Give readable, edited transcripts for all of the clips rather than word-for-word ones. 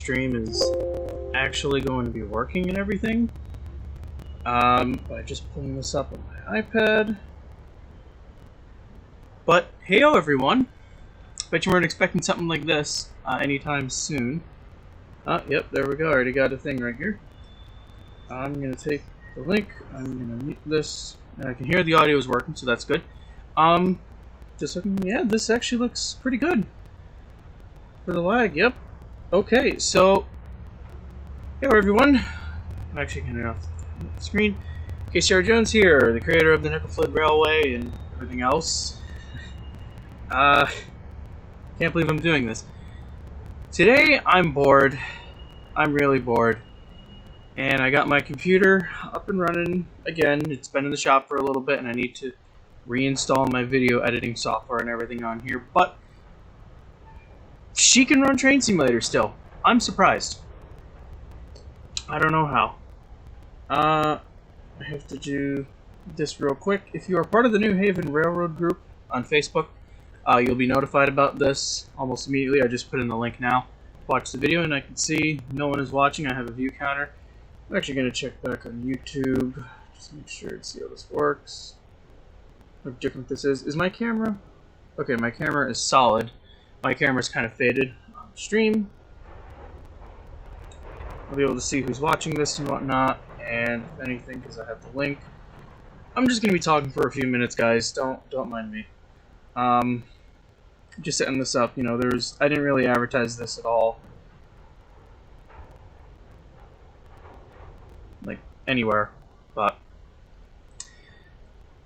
stream is actually going to be working and everything. By just pulling this up on my iPad. But heyo everyone! Bet you weren't expecting something like this anytime soon. Yep, there we go. I already got a thing right here. I'm gonna take the link. I'm gonna mute this. And I can hear the audio is working, so that's good. Just looking. Yeah, this actually looks pretty good for the lag. Yep. Okay, so hello everyone. I'm actually getting it off the screen. KCR Jones here, the creator of the Nickel Flood Railway and everything else. Can't believe I'm doing this. Today I'm bored. I'm really bored. And I got my computer up and running again. It's been in the shop for a little bit and I need to reinstall my video editing software and everything on here. But she can run Train Simulator still. I'm surprised. I don't know how. I have to do this real quick. If you are part of the New Haven Railroad group on Facebook, you'll be notified about this almost immediately. I just put in the link now. Watch the video and I can see no one is watching. I have a view counter. I'm actually going to check back on YouTube. Just make sure to see how this works. How different this is. Is my camera? Okay, my camera is solid. My camera's kind of faded on stream. I'll be able to see who's watching this and whatnot, and if anything, because I have the link. I'm just gonna be talking for a few minutes, guys. Don't mind me. Just setting this up. You know, I didn't really advertise this at all, like anywhere, but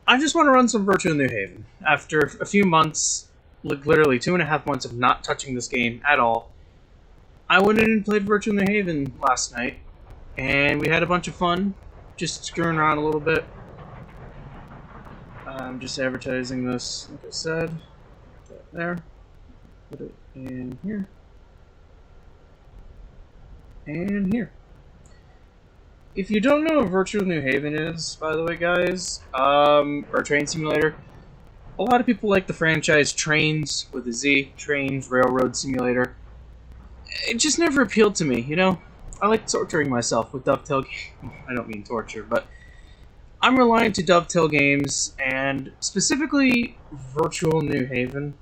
I just want to run some Virtual New Haven after a few months. Like literally 2.5 months of not touching this game at all. I went in and played Virtual New Haven last night, and we had a bunch of fun, just screwing around a little bit. I'm just advertising this, like I said. Put that there. Put it in here. And here. If you don't know what Virtual New Haven is, by the way, guys, or Train Simulator, a lot of people like the franchise Trains with a Z, Trains, Railroad Simulator. It just never appealed to me, you know? I like torturing myself with dovetail games. I don't mean torture, but I'm reliant to dovetail games, and specifically Virtual New Haven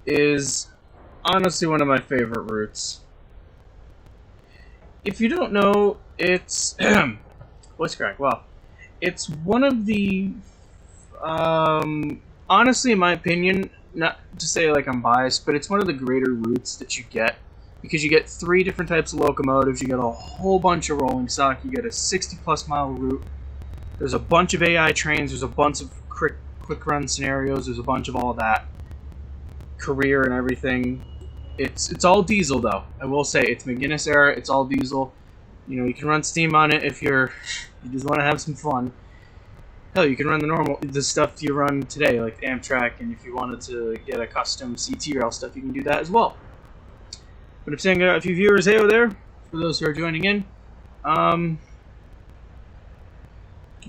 is honestly one of my favorite routes. If you don't know, it's voice crack. Wow. It's one of the, honestly, in my opinion, not to say like I'm biased, but it's one of the greater routes that you get, because you get 3 different types of locomotives, you get a whole bunch of rolling stock, you get a 60+ mile route, there's a bunch of AI trains, there's a bunch of quick run scenarios, there's a bunch of all that, career and everything. It's all diesel though, I will say. It's McGuinness era, it's all diesel. You know, you can run steam on it if you just want to have some fun. Hell, you can run the stuff you run today, like Amtrak, and if you wanted to get a custom CT rail stuff, you can do that as well. But if saying a few viewers, hey there, for those who are joining in, I'll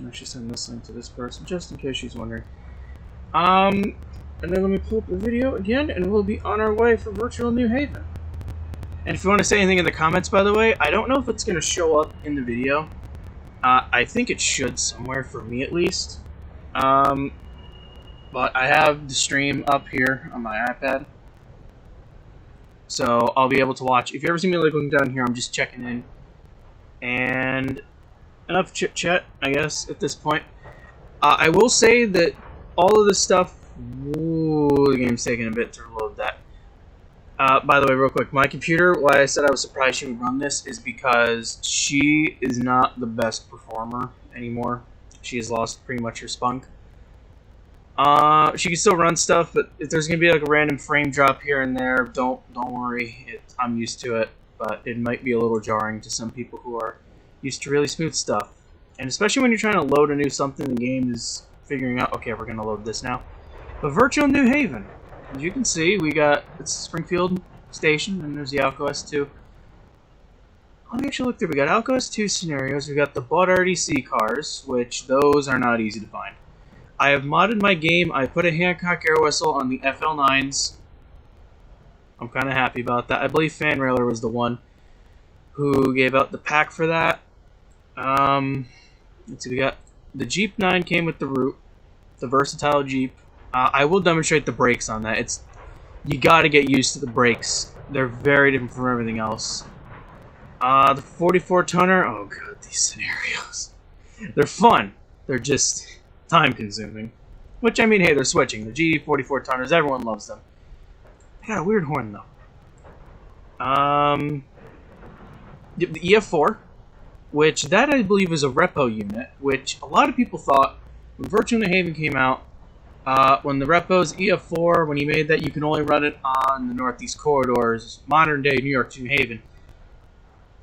actually send this link to this person, just in case she's wondering. And then let me pull up the video again, and we'll be on our way for Virtual New Haven. And if you want to say anything in the comments, by the way, I don't know if it's going to show up in the video. I think it should somewhere, for me at least. But I have the stream up here on my iPad. So I'll be able to watch. If you ever see me like looking down here, I'm just checking in. And enough chit-chat, I guess, at this point. I will say that all of this stuff... Ooh, the game's taking a bit to load that. By the way, real quick, my computer, why I said I was surprised she would run this is because she is not the best performer anymore. She has lost pretty much her spunk. She can still run stuff, but if there's going to be like a random frame drop here and there, don't worry. I'm used to it, but it might be a little jarring to some people who are used to really smooth stuff. And especially when you're trying to load a new something, the game is figuring out, okay, we're going to load this now. But Virtual New Haven, as you can see, we got it's Springfield Station, and there's the Alco S2. Let me actually look through. We got Alco S2 scenarios. We got the bought RDC cars, which those are not easy to find. I have modded my game. I put a Hancock air whistle on the FL9s. I'm kind of happy about that. I believe Fanrailer was the one who gave out the pack for that. Let's see, we got the Jeep 9 came with the Root, the versatile Jeep. I will demonstrate the brakes on that. You got to get used to the brakes. They're very different from everything else. The 44 tonner. Oh god, these scenarios. They're fun. They're just time consuming. Which, I mean, hey, they're switching. The GD 44 tonners, everyone loves them. They got a weird horn though. The EF4, which that I believe is a repo unit, which a lot of people thought when Virtual New Haven came out, when the repos EF4, when he made that, you can only run it on the Northeast corridors, modern day New York to New Haven.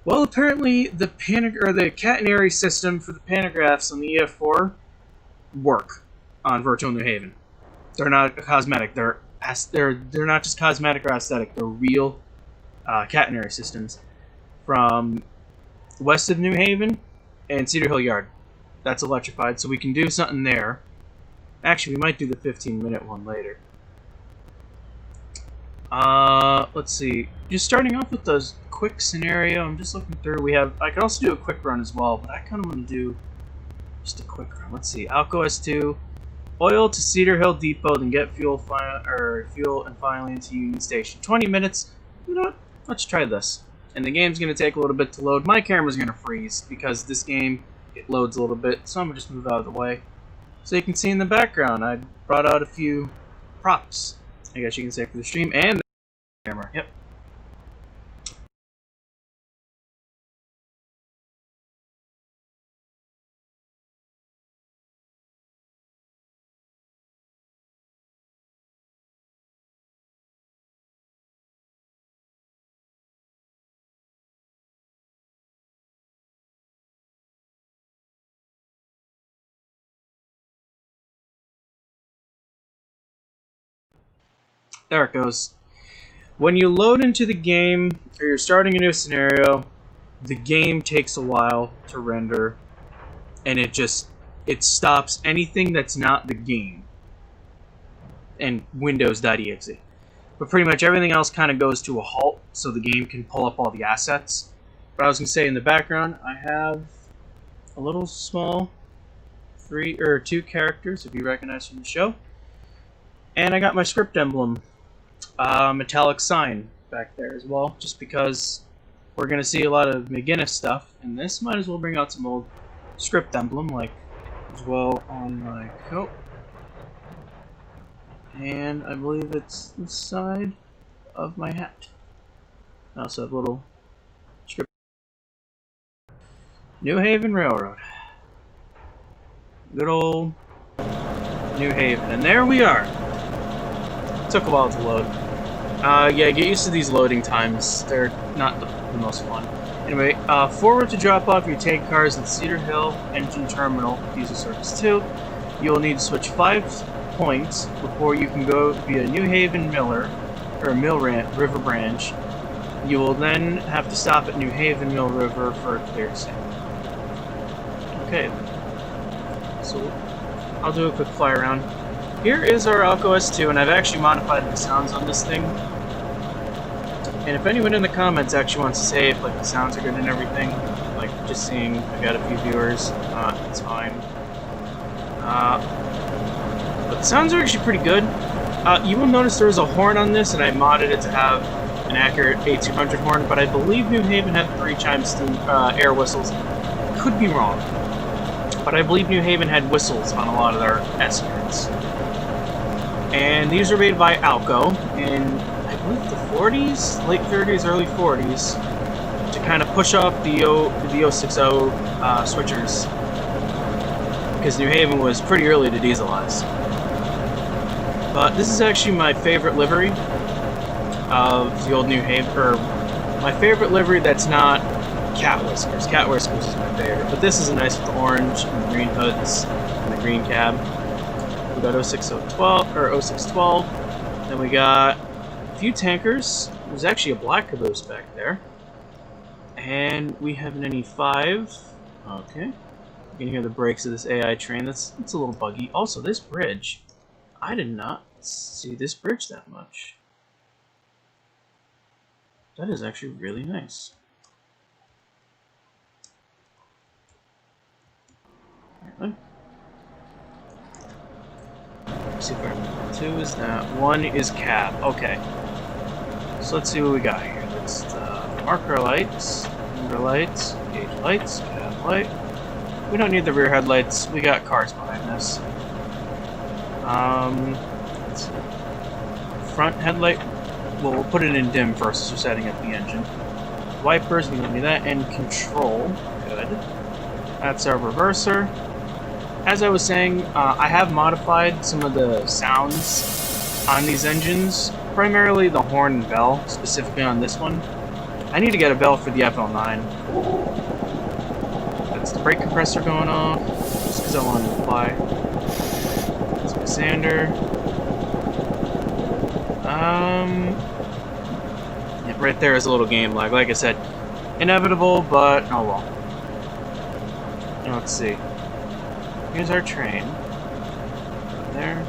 Well, apparently the catenary system for the pantographs on the EF4 work on Virtual New Haven. They're not cosmetic. They're not just cosmetic or aesthetic. They're real catenary systems from west of New Haven and Cedar Hill Yard. That's electrified, so we can do something there. Actually, we might do the 15-minute one later. Let's see. Just starting off with the quick scenario. I'm just looking through. I could also do a quick run as well, but I kind of want to do just a quick run. Let's see. Alco S2, oil to Cedar Hill Depot, then get fuel and finally into Union Station. 20 minutes. You know what? Let's try this. And the game's going to take a little bit to load. My camera's going to freeze because this game, it loads a little bit, so I'm going to just move out of the way. So you can see in the background, I brought out a few props, I guess you can say, for the stream and the camera. Yep. There it goes. When you load into the game, or you're starting a new scenario, the game takes a while to render, and it stops anything that's not the game, and Windows.exe. But pretty much everything else kind of goes to a halt, so the game can pull up all the assets. But I was going to say, in the background, I have a little small 2 characters, if you recognize from the show. And I got my script emblem, metallic sign back there as well, just because we're going to see a lot of McGinnis stuff in this. Might as well bring out some old script emblem, like as well on my coat. And I believe it's the side of my hat. I also have a little script. New Haven Railroad. Good old New Haven. And there we are. Took a while to load. Yeah, get used to these loading times. They're not the most fun. Anyway, forward to drop off your tank cars at Cedar Hill Engine Terminal, Diesel Service 2. You will need to switch 5 points before you can go via New Haven River Branch. You will then have to stop at New Haven Mill River for a clear sail. Okay, so I'll do a quick fly around. Here is our Alco S2, and I've actually modified the sounds on this thing. And if anyone in the comments actually wants to say if the sounds are good and everything, like just seeing I got a few viewers, it's fine. But the sounds are actually pretty good. You will notice there was a horn on this, and I modded it to have an accurate A200 horn, but I believe New Haven had 3 chimes to air whistles. Could be wrong, but I believe New Haven had whistles on a lot of their S units. And these are made by Alco in, I believe, the 40s, late 30s, early 40s, to kind of push up the 060 switchers, because New Haven was pretty early to dieselize. But this is actually my favorite livery of the old New Haven, or my favorite livery that's not Cat Whiskers. Cat Whiskers is my favorite, but this is a nice with the orange and the green hoods and the green cab. We got 06012, or 0612. Then we got a few tankers. There's actually a black caboose back there. And we have an NE5. Okay. You can hear the brakes of this AI train. It's a little buggy. Also, this bridge. I did not see this bridge that much. That is actually really nice. Alright, let's see if I 2 is that. 1 is cab. Okay. So let's see what we got here. Let's mark our lights, number lights, gauge lights, cab light. We don't need the rear headlights. We got cars behind us. Let's see. Front headlight. Well, we'll put it in dim first as we're setting up the engine. Wipers, we don't need that. And control. Good. That's our reverser. As I was saying, I have modified some of the sounds on these engines. Primarily the horn and bell, specifically on this one. I need to get a bell for the FL9. That's the brake compressor going off, just because I wanted to apply. That's my sander. Yeah, right there is a little game lag. Like I said, inevitable, but oh well. Now let's see. Here's our train. There.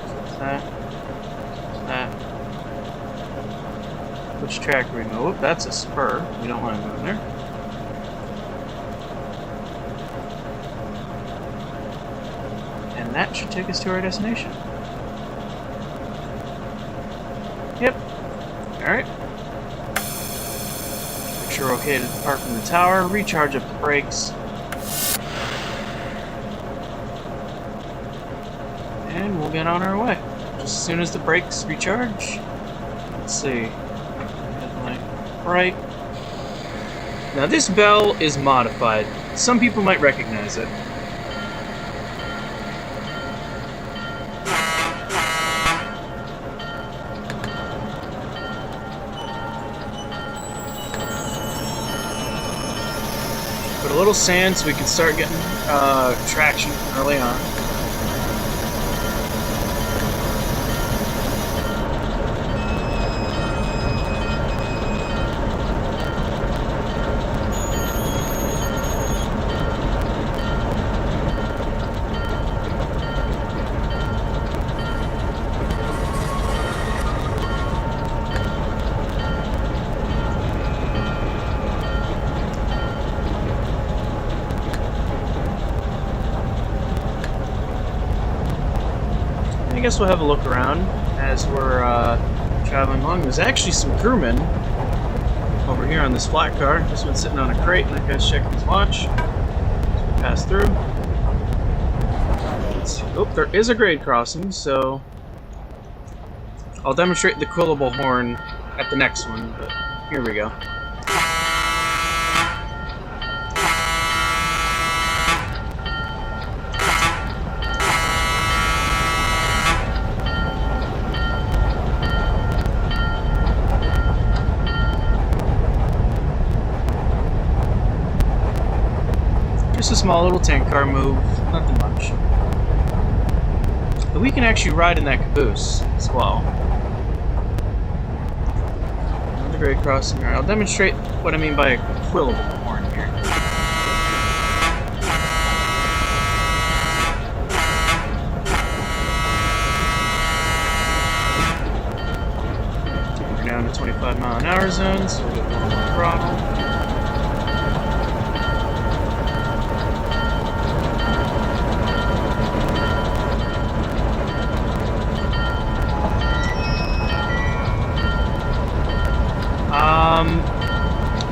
So that. That. Which track are we going? Oh, that's a spur. We don't want to go in there. And that should take us to our destination. Yep. Alright. Make sure we're okay to depart from the tower, recharge up the brakes. And we'll get on our way. Just as soon as the brakes recharge. Let's see. Headlight bright. Now this bell is modified. Some people might recognize it. Put a little sand so we can start getting traction early on. I guess we'll have a look around as we're traveling along. There's actually some crewmen over here on this flat car. This one's sitting on a crate, and that guy's checking his watch. So we pass through. Let's see. Oh, there is a grade crossing, so I'll demonstrate the quillable horn at the next one, but here we go. Just a small little tank car move, nothing much. But we can actually ride in that caboose as well. Another grade crossing. Alright, I'll demonstrate what I mean by a quillable horn here. We're down to 25-mile-an-hour zone, so we'll get one more throttle.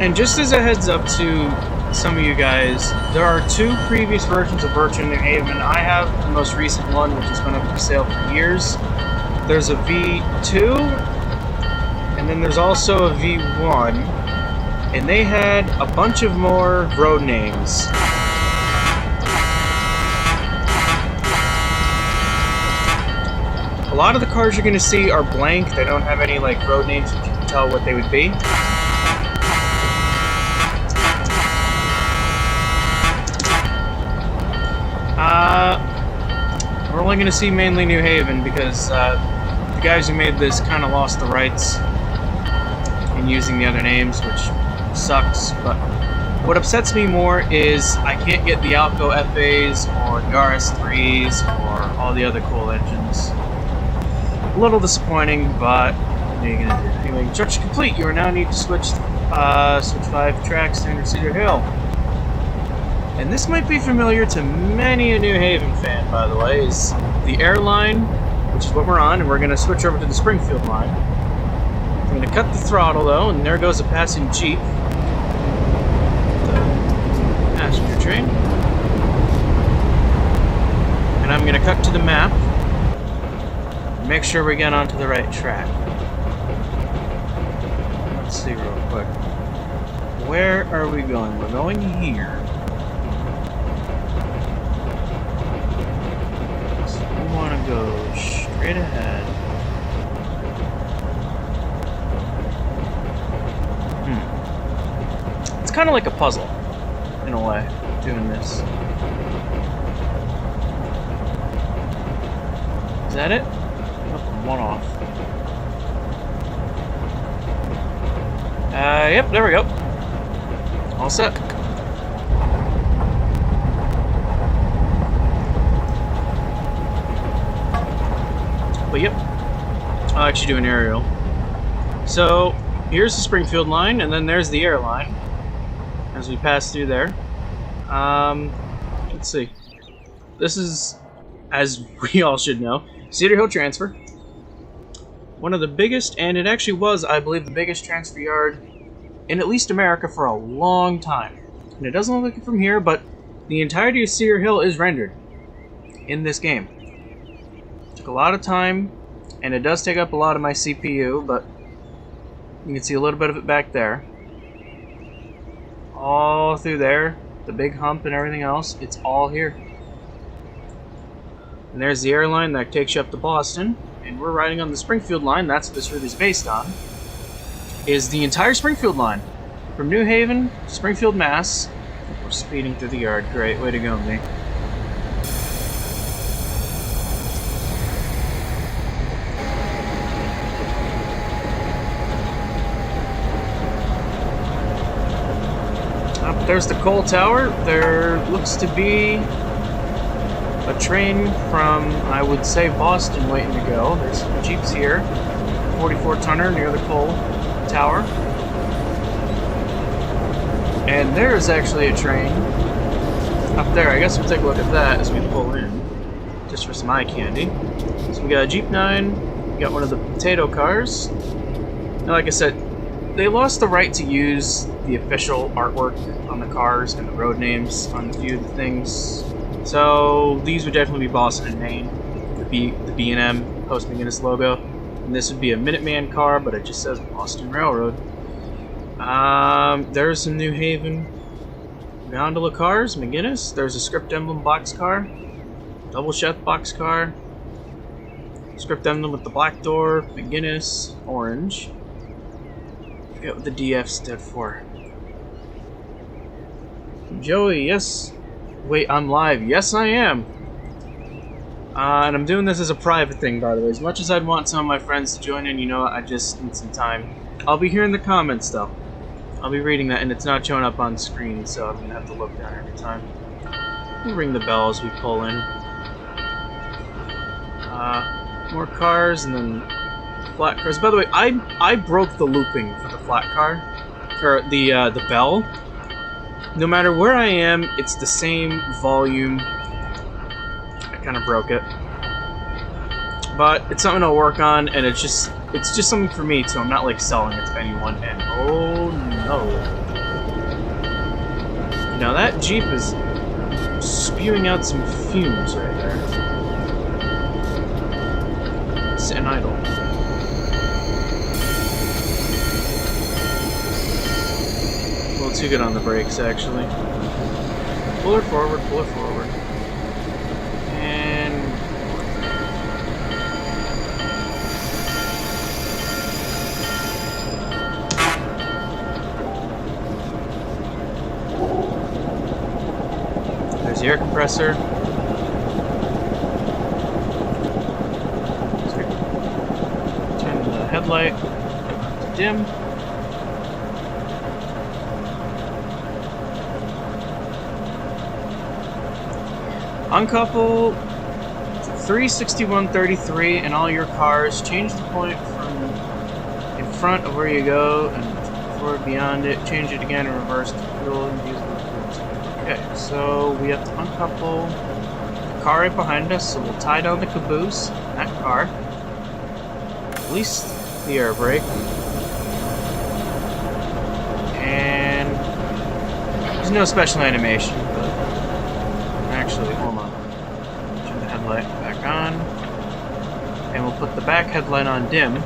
And just as a heads up to some of you guys, there are 2 previous versions of Virtual New Haven. I have the most recent one, which has been up for sale for years. There's a V2, and then there's also a V1, and they had a bunch of more road names. A lot of the cars you're going to see are blank. They don't have any like road names that you can tell what they would be. We're only going to see mainly New Haven because the guys who made this kind of lost the rights in using the other names, which sucks. But what upsets me more is I can't get the Alco FAs or the RS3s or all the other cool engines. A little disappointing, but What are you gonna do? Anyway, construction complete. You are now need to switch 5 tracks to enter Cedar Hill. And this might be familiar to many a New Haven fan, by the way, is the airline, which is what we're on, and we're gonna switch over to the Springfield line. I'm gonna cut the throttle though, and there goes a passing Jeep. The passenger train. And I'm gonna cut to the map. Make sure we get onto the right track. Let's see real quick. Where are we going? We're going here. So we want to go straight ahead. It's kind of like a puzzle, in a way, doing this. Is that it? One off. Yep, there we go. All set. But yep, I'll actually do an aerial. So here's the Springfield line, and then there's the airline as we pass through there. Let's see. This is, as we all should know, Cedar Hill Transfer. One of the biggest, and it actually was, I believe, the biggest transfer yard in at least America for a long time. And it doesn't look like it from here, but the entirety of Cedar Hill is rendered in this game. It took a lot of time, and it does take up a lot of my CPU, but you can see a little bit of it back there. All through there, the big hump and everything else, it's all here. And there's the airline that takes you up to Boston. And we're riding on the Springfield line, that's what this route is based on, is the entire Springfield line. From New Haven to Springfield, Mass. We're speeding through the yard. Great, way to go, me. Up there's the coal tower. There looks to be a train from, I would say, Boston waiting to go. There's some Jeeps here. 44-tonner near the coal tower. And there's actually a train up there. I guess we'll take a look at that as we pull in, just for some eye candy. So we got a Jeep 9, we got one of the potato cars. And like I said, they lost the right to use the official artwork on the cars and the road names on a few of the things. So these would definitely be Boston and Maine, the B&M Post-McGinnis logo. And this would be a Minuteman car, but it just says Boston Railroad. There's some New Haven gondola cars, McGinnis. There's a script emblem boxcar, double chef boxcar, script emblem with the black door, McGinnis, orange. I forget what the DF stood for. Joey, yes. Wait, I'm live. Yes, I am. And I'm doing this as a private thing, by the way. As much as I'd want some of my friends to join in, you know what? I just need some time. I'll be here in the comments, though. I'll be reading that, and it's not showing up on screen, so I'm gonna have to look down every time. We'll ring the bell as we pull in. More cars, and then flat cars. By the way, I broke the looping for the flat car, or the bell. No matter where I am, it's the same volume. I kind of broke it, but it's something I'll work on, and it's just something for me, so I'm not like selling it to anyone. And oh no, now that Jeep is spewing out some fumes right there. Sitting idle. A little too good on the brakes, actually. Pull her forward, pull her forward. And there's the air compressor. Turn the headlight to dim. Uncouple 36133 and all your cars. Change the point from front of where you go and forward beyond it. Change it again and reverse to fuel and use the. Okay, so we have to uncouple the car right behind us, so we'll tie down the caboose in that car. Release the air brake. And there's no special animation, but actually, hold on. Turn the headlight back on. And we'll put the back headlight on dim,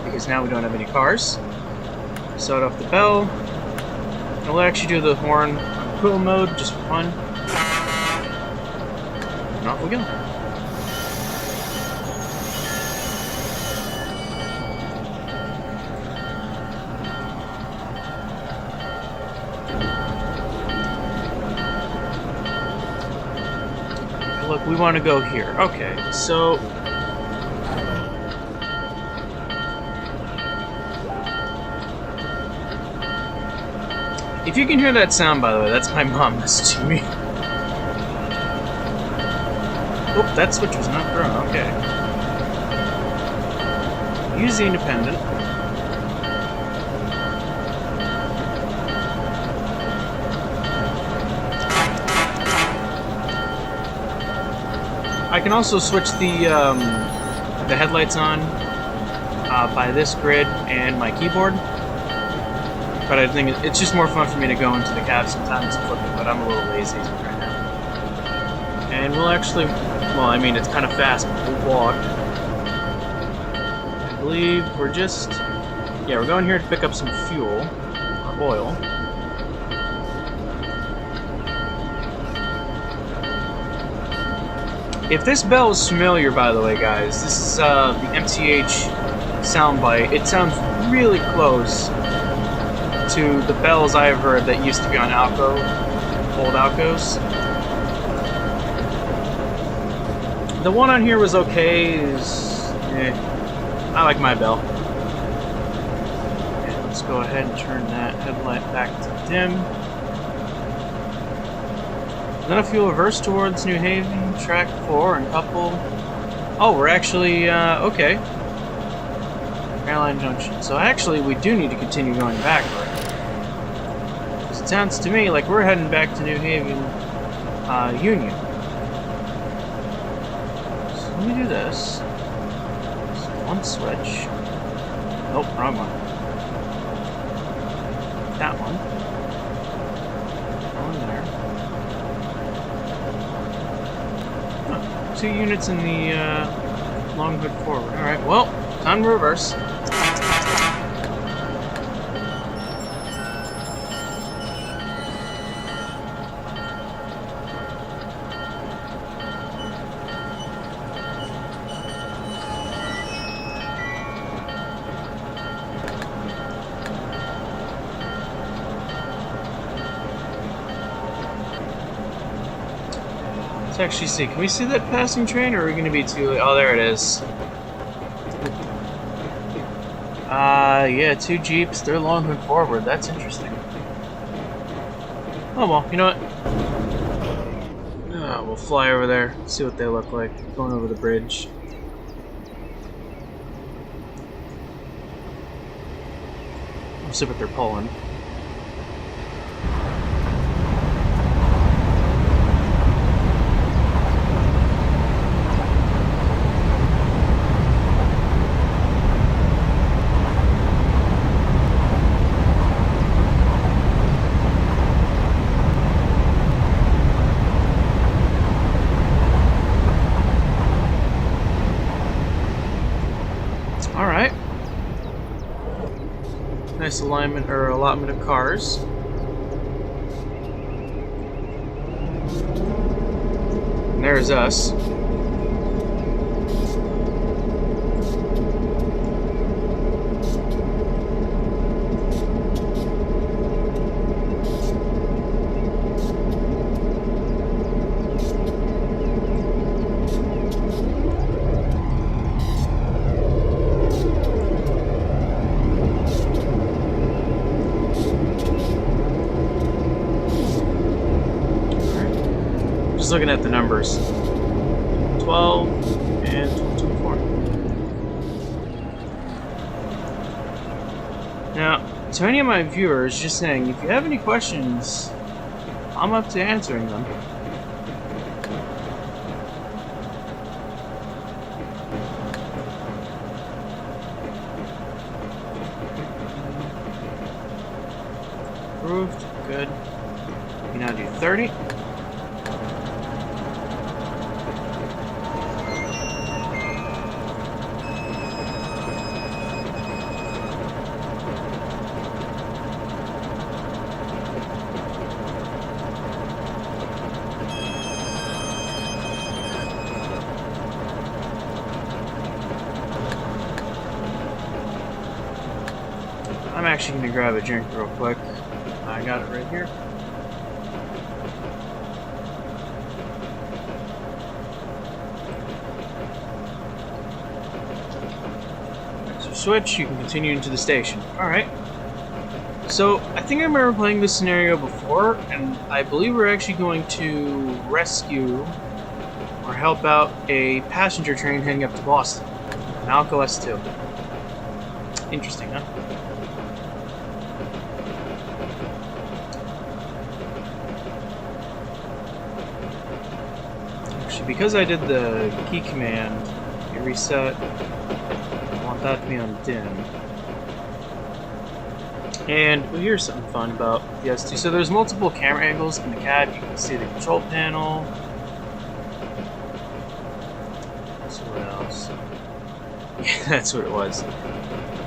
because now we don't have any cars. Start off the bell. And we'll actually do the horn on cool mode, just for fun. And off we go. Look, we want to go here. Okay, so if you can hear that sound, by the way, that's my mom messaging me. Oh, that switch was not thrown. Okay. Use the independent. I can also switch the headlights on by this grid and my keyboard. But I think it's just more fun for me to go into the cab sometimes and flip it, but I'm a little lazy right now. And we'll actually, well, I mean, it's kind of fast, but we'll walk. I believe we're just, yeah, we're going here to pick up some fuel, or oil. If this bell is familiar, by the way, guys, this is the MTH soundbite. It sounds really close to the bells I've heard that used to be on Alco, old Alcos. The one on here was okay. I like my bell. Okay, let's go ahead and turn that headlight back to dim. Then if you reverse towards New Haven, track 4, and couple. Oh, we're actually, okay. Airline Junction. So actually, we do need to continue going backward. Because it sounds to me like we're heading back to New Haven, Union. So let me do this. So one switch. Nope, wrong one. That one. Two units in the long hood forward. Alright, well, time to reverse. Let's actually see. Can we see that passing train, or are we going to be too late? Oh, there it is. Yeah, two Jeeps. They're long hood forward. That's interesting. Oh, well, you know what? We'll fly over there, see what they look like. Going over the bridge. We'll see what they're pulling. Alright. Nice alignment or allotment of cars. And there's us. Just looking at the numbers. 12 and 24. Now, to any of my viewers, just saying, if you have any questions, I'm up to answering them. Approved. Good. You now do 30. I'm actually going to grab a drink real quick. I got it right here. So switch, you can continue into the station. Alright. So, I think I remember playing this scenario before, and I believe we're actually going to rescue or help out a passenger train heading up to Boston. Malco S2. Interesting, huh? Because I did the key command, it reset. I want that to be on dim. And well, here's something fun about the S2. So there's multiple camera angles in the cab. You can see the control panel. So what else? Yeah, that's what it was.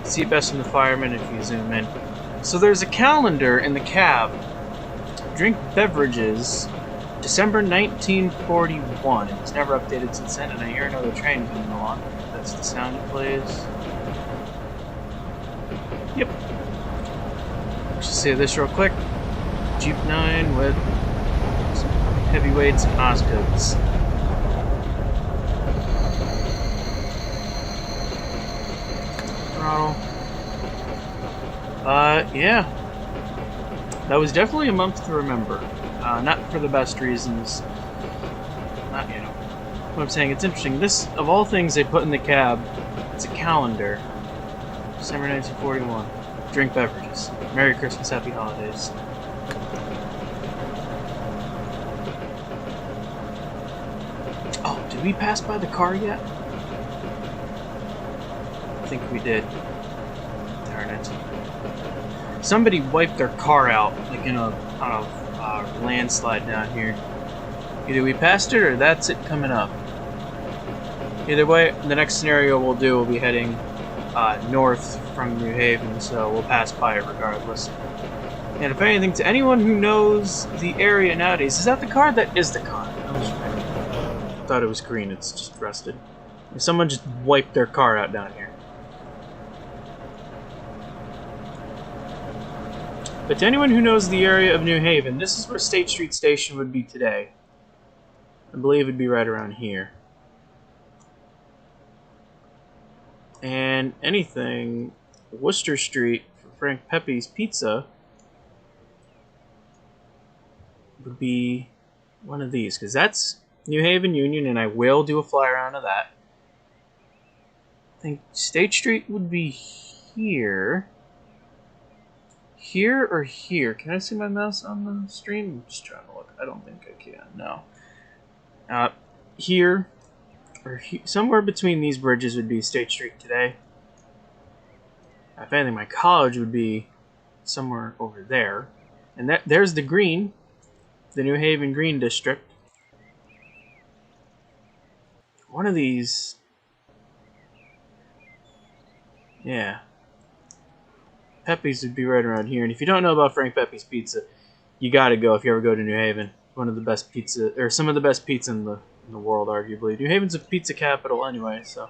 See it best from the fireman if you zoom in. So there's a calendar in the cab. Drink beverages. December 1941. It's never updated since then, and I hear another train coming along. That's the sound it plays. Yep. Let's just say this real quick. Jeep 9 with some heavyweights and Oscoods. Throttle. Yeah. That was definitely a month to remember. Not for the best reasons. Not, you know. What I'm saying, it's interesting. This, of all things they put in the cab, it's a calendar. December 1941. Drink beverages. Merry Christmas, Happy Holidays. Oh, did we pass by the car yet? I think we did. Darn it. Somebody wiped their car out, like in a landslide down here. Either we passed it or that's it coming up. Either way, the next scenario we'll do will be heading north from New Haven, so we'll pass by it regardless. And if anything, to anyone who knows the area nowadays, is that the car? That is the car. I thought it was green, it's just rusted. Someone just wiped their car out down here. But to anyone who knows the area of New Haven, this is where State Street Station would be today. I believe it'd be right around here. And anything, Worcester Street for Frank Pepe's Pizza would be one of these, because that's New Haven Union, and I will do a fly around of that. I think State Street would be here. Here or here? Can I see my mouse on the stream? I'm just trying to look. I don't think I can. No. Here or somewhere between these bridges would be State Street today. If anything, my college would be somewhere over there. And there's the green, the New Haven Green District. One of these. Yeah. Pepe's would be right around here, and if you don't know about Frank Pepe's Pizza, you gotta go if you ever go to New Haven. One of the best pizza, or some of the best pizza in the world, arguably. New Haven's a pizza capital anyway, so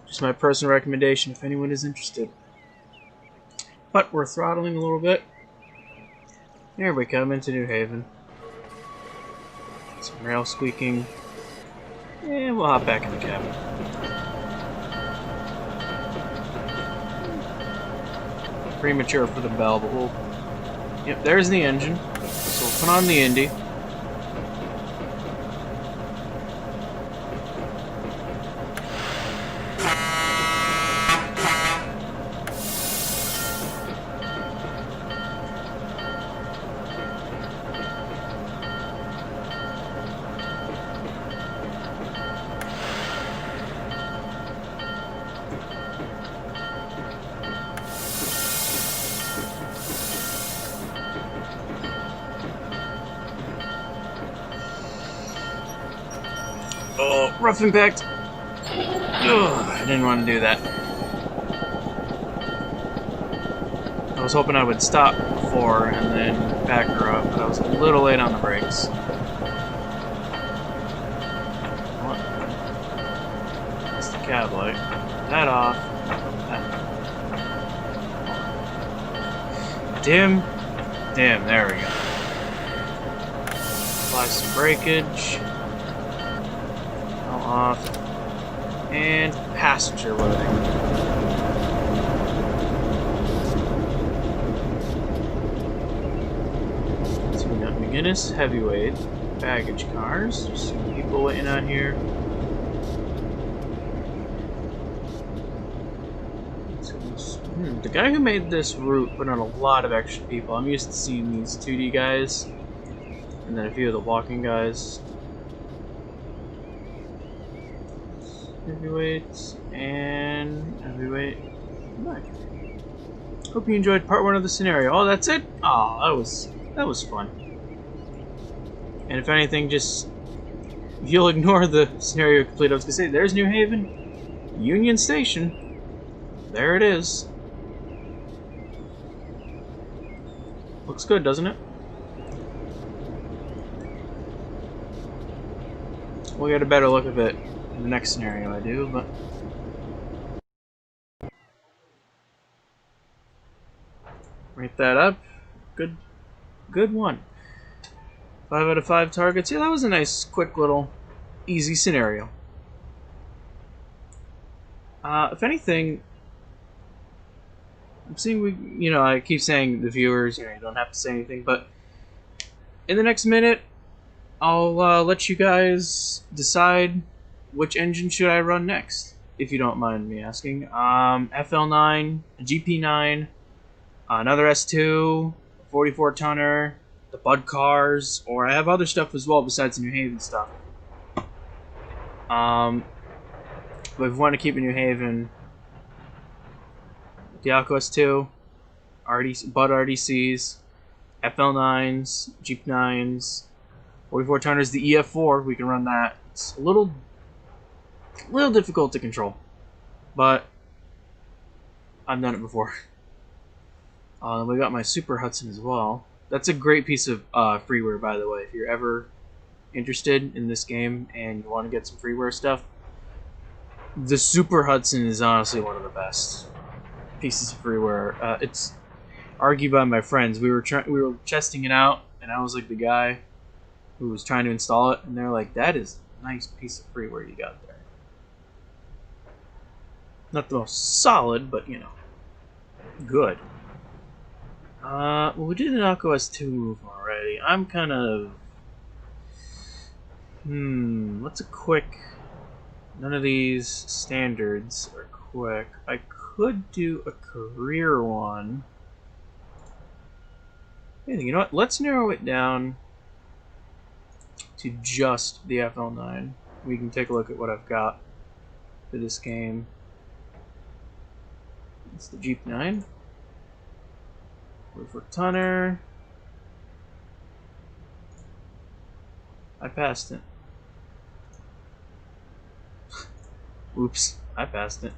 just my personal recommendation if anyone is interested. But we're throttling a little bit. Here we come into New Haven. Some rail squeaking, and we'll hop back in the cabin. Premature for the bell, but we'll... Yep, there's the engine. So we'll put on the Indy. Rough impact. Ugh, I didn't want to do that. I was hoping I would stop before and then back her up, but I was a little late on the brakes. What? That's the cab light. That off. Dim. Dim, there we go. Apply some breakage. All off. And passenger loading. So we got McGinnis heavyweight, baggage cars. There's some people waiting out here. The guy who made this route put on a lot of extra people. I'm used to seeing these 2D guys, and then a few of the walking guys. Heavyweights and heavyweight. Hope you enjoyed part 1 of the scenario. Oh, that's it? Oh, that was fun. And if anything, just if you'll ignore the scenario complete, I was gonna say there's New Haven, Union Station. There it is. Looks good, doesn't it? We'll get a better look of it in the next scenario I do, but rate that up. Good one. 5 out of 5 targets. Yeah, that was a nice, quick little, easy scenario. If anything, I'm seeing I keep saying the viewers, you don't have to say anything, but in the next minute, I'll let you guys decide which engine should I run next, if you don't mind me asking. FL9, GP9, another S2, 44 tonner, the Bud cars, or I have other stuff as well besides the New Haven stuff. But if you want to keep in New Haven, Diaco S2, Bud RDCs, FL9s, Jeep 9s, 44 tonners, the EF4, we can run that. It's a little difficult to control, but I've done it before. We got my Super Hudson as well. That's a great piece of freeware, by the way. If you're ever interested in this game and you want to get some freeware stuff, the Super Hudson is honestly one of the best pieces of freeware. It's argued by my friends. We were testing it out, and I was like the guy who was trying to install it, and they're like, "That is a nice piece of freeware you got there." Not the most solid, but good. Well, we did an Aqua S2 move already. I'm kind of what's a quick? None of these standards are quick. I could do a career one. You know what? Let's narrow it down to just the FL9. We can take a look at what I've got for this game. It's the Jeep 9. 44 tonner. I passed it. Oops, I passed it.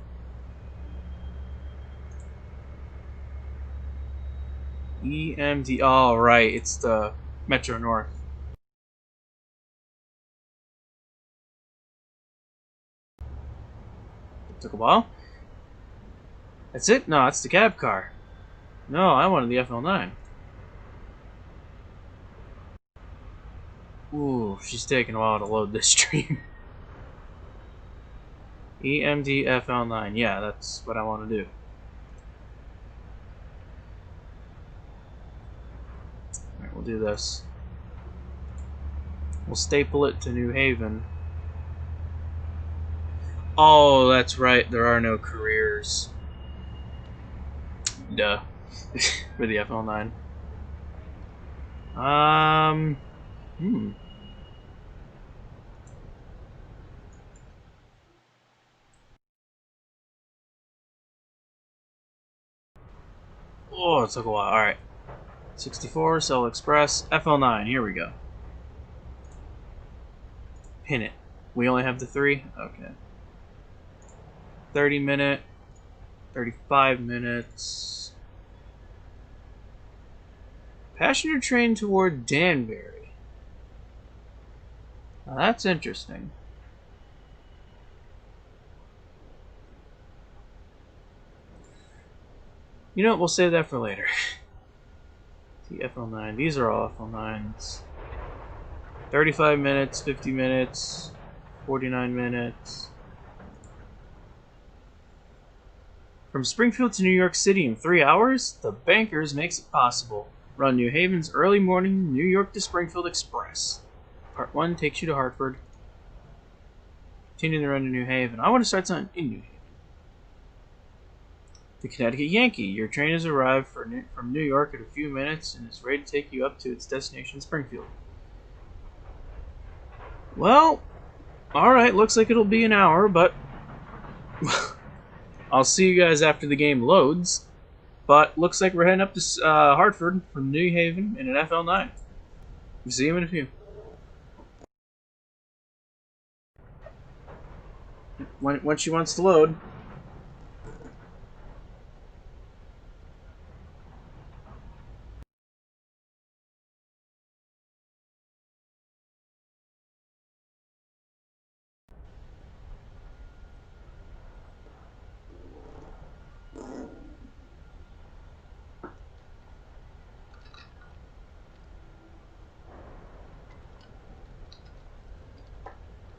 EMD. Oh, right, it's the Metro North. It took a while. That's it? No, it's the cab car. No, I wanted the FL9. Ooh, she's taking a while to load this stream. EMD FL9. Yeah, that's what I want to do. Alright, we'll do this. We'll staple it to New Haven. Oh, that's right. There are no careers. Duh. For the FL9. Oh, it took a while. Alright. 64, Cell Express, FL9. Here we go. Pin it. We only have the 3? Okay. 30-minute, 35 minutes. Passenger train toward Danbury. Now that's interesting. You know what, we'll save that for later. The FL9, these are all FL9s. 35 minutes, 50 minutes, 49 minutes. From Springfield to New York City in 3 hours, the Bankers makes it possible. Run New Haven's early morning New York to Springfield Express. Part 1 takes you to Hartford. Continue the run to New Haven. I want to start something in New Haven. The Connecticut Yankee. Your train has arrived from New York in a few minutes and is ready to take you up to its destination, Springfield. Well, alright, looks like it'll be an hour, but I'll see you guys after the game loads. But looks like we're heading up to Hartford from New Haven in an FL9. See you in a few. When she wants to load.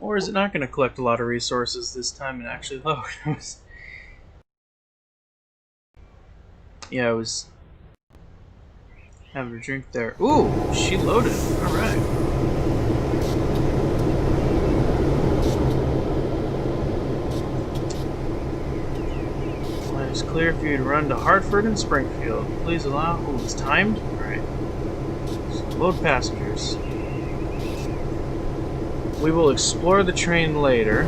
Or is it not going to collect a lot of resources this time and actually load? Yeah, I was having a drink there. Ooh, she loaded. Alright. Line is clear for you to run to Hartford and Springfield. Please allow... Oh, it's timed? Alright. So load passengers. We will explore the train later.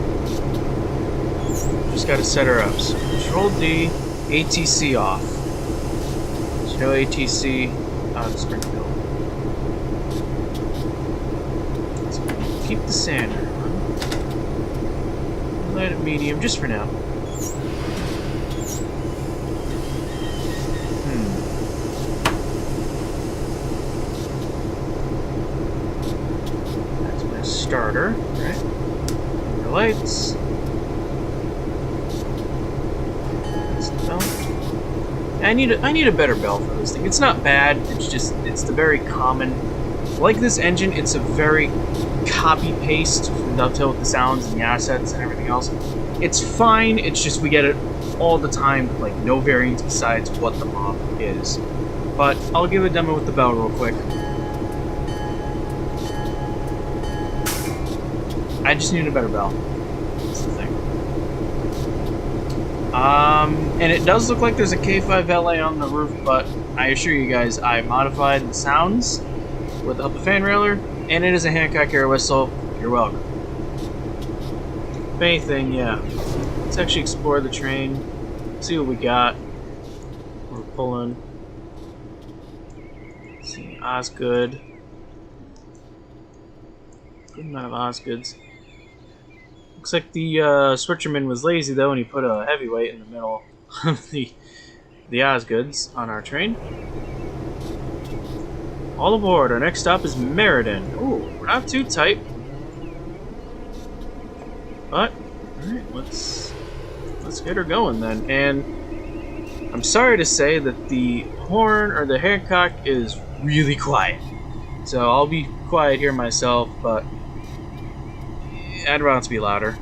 Just gotta set her up. So Control D, ATC off. There's no ATC out of Springfield. So keep the sander on. Light it medium, just for now. That's my starter, right? Your lights. I need a better bell for this thing. It's not bad, it's the very common. Like this engine, it's a very copy-paste from Dovetail with the sounds and the assets and everything else. It's fine, it's just we get it all the time, like no variants besides what the mob is. But I'll give a demo with the bell real quick. I just need a better bell. That's the thing. And it does look like there's a K5LA on the roof, but I assure you guys, I modified the sounds with the help of fan railer, and it is a Hancock air whistle. You're welcome. If anything, yeah. Let's actually explore the train, see what we got. We're pulling. Let's see, Osgood. Good amount of Osgoods. Looks like the switcherman was lazy though, and he put a heavyweight in the middle of the Osgoods on our train. All aboard. Our next stop is Meriden. Ooh, we're not too tight, but all right, let's get her going then. And I'm sorry to say that the horn or the Hancock is really quiet, so I'll be quiet here myself, but I'd rather it to be louder.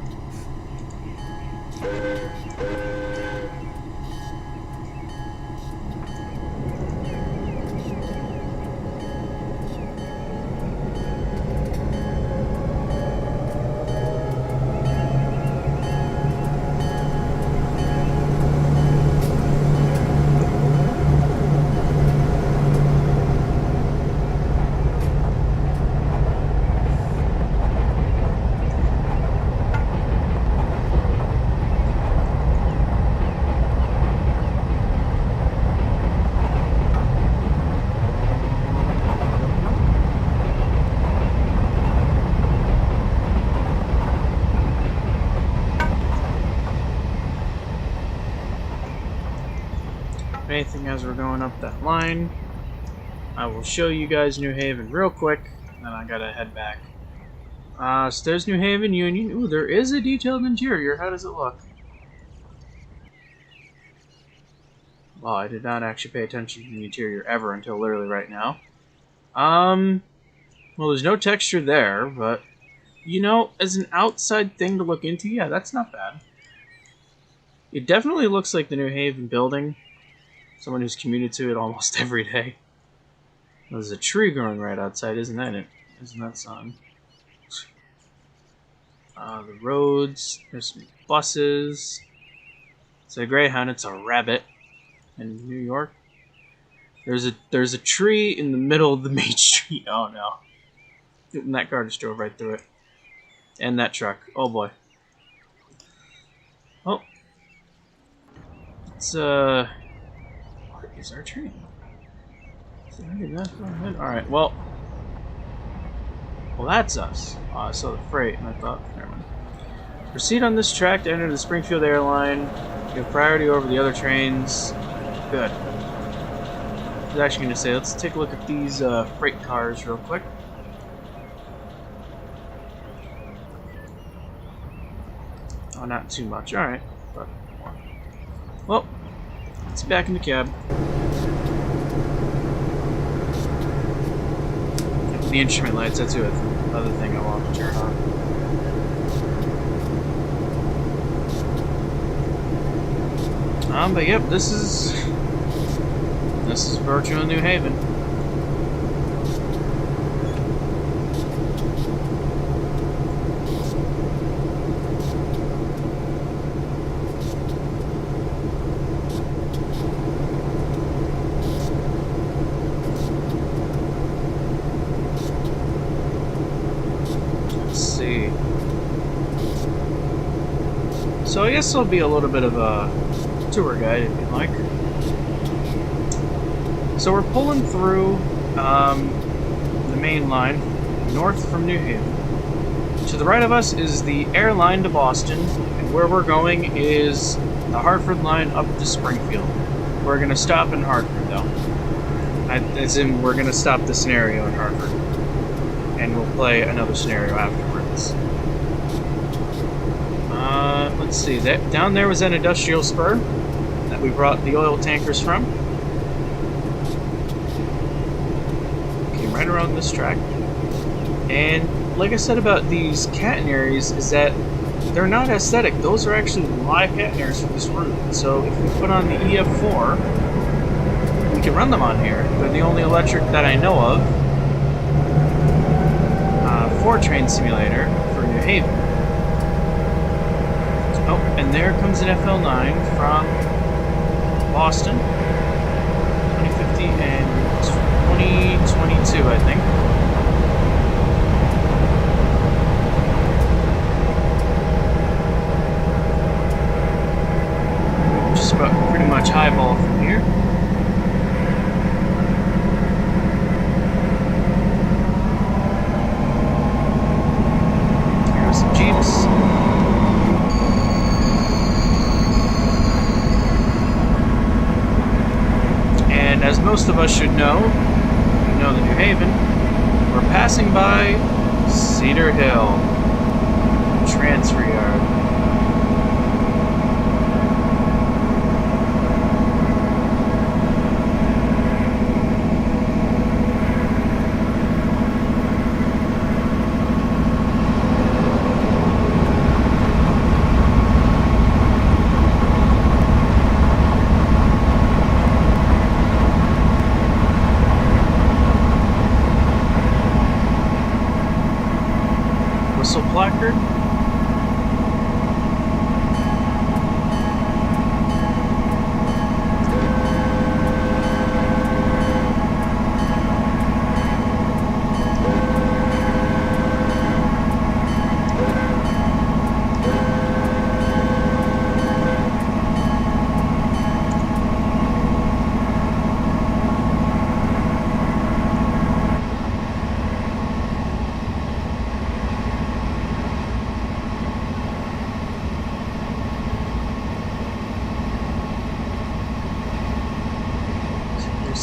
anything, as we're going up that line, I will show you guys New Haven real quick, and then I gotta head back. So there's New Haven Union. Ooh, there is a detailed interior. How does it look? Well, I did not actually pay attention to the interior ever until literally right now. Well, there's no texture there, but, you know, as an outside thing to look into, yeah, that's not bad. It definitely looks like the New Haven building. Someone who's commuted to it almost every day. There's a tree growing right outside, isn't that it? Isn't that something? The roads, there's some buses. It's a Greyhound, it's a rabbit. In New York. There's a tree in the middle of the main street. Oh no. And that car just drove right through it. And that truck. Oh boy. Oh. It's what is our train? Is it already that far ahead? Alright, well, that's us. I saw the freight and I thought, never mind. Proceed on this track to enter the Springfield airline. You have priority over the other trains. Good. I was actually going to say, let's take a look at these freight cars real quick. Oh, not too much. Alright. Well, let's back in the cab. The instrument lights, that's the other thing I want to turn on. But yep, this is virtual New Haven. Let's see. So I guess there'll be a little bit of a tour guide if you'd like. So we're pulling through the main line north from New Haven. To the right of us is the airline to Boston, and where we're going is the Hartford line up to Springfield. We're going to stop in Hartford, though. As in, we're going to stop the scenario in Hartford, and we'll play another scenario afterwards. Let's see. Down there was an industrial spur that we brought the oil tankers from. Came right around this track. And like I said about these catenaries, is that they're not aesthetic. Those are actually live catenaries for this route. So if we put on the EF4, we can run them on here. They're the only electric that I know of for train simulator for New Haven. Oh, and there comes an FL9 from Boston, 2050 and 2022, I think. Just about pretty much highball from here. Here are some Jeeps. And as most of us should know, you know the New Haven, we're passing by Cedar Hill Transfer Yard. Whistle placard.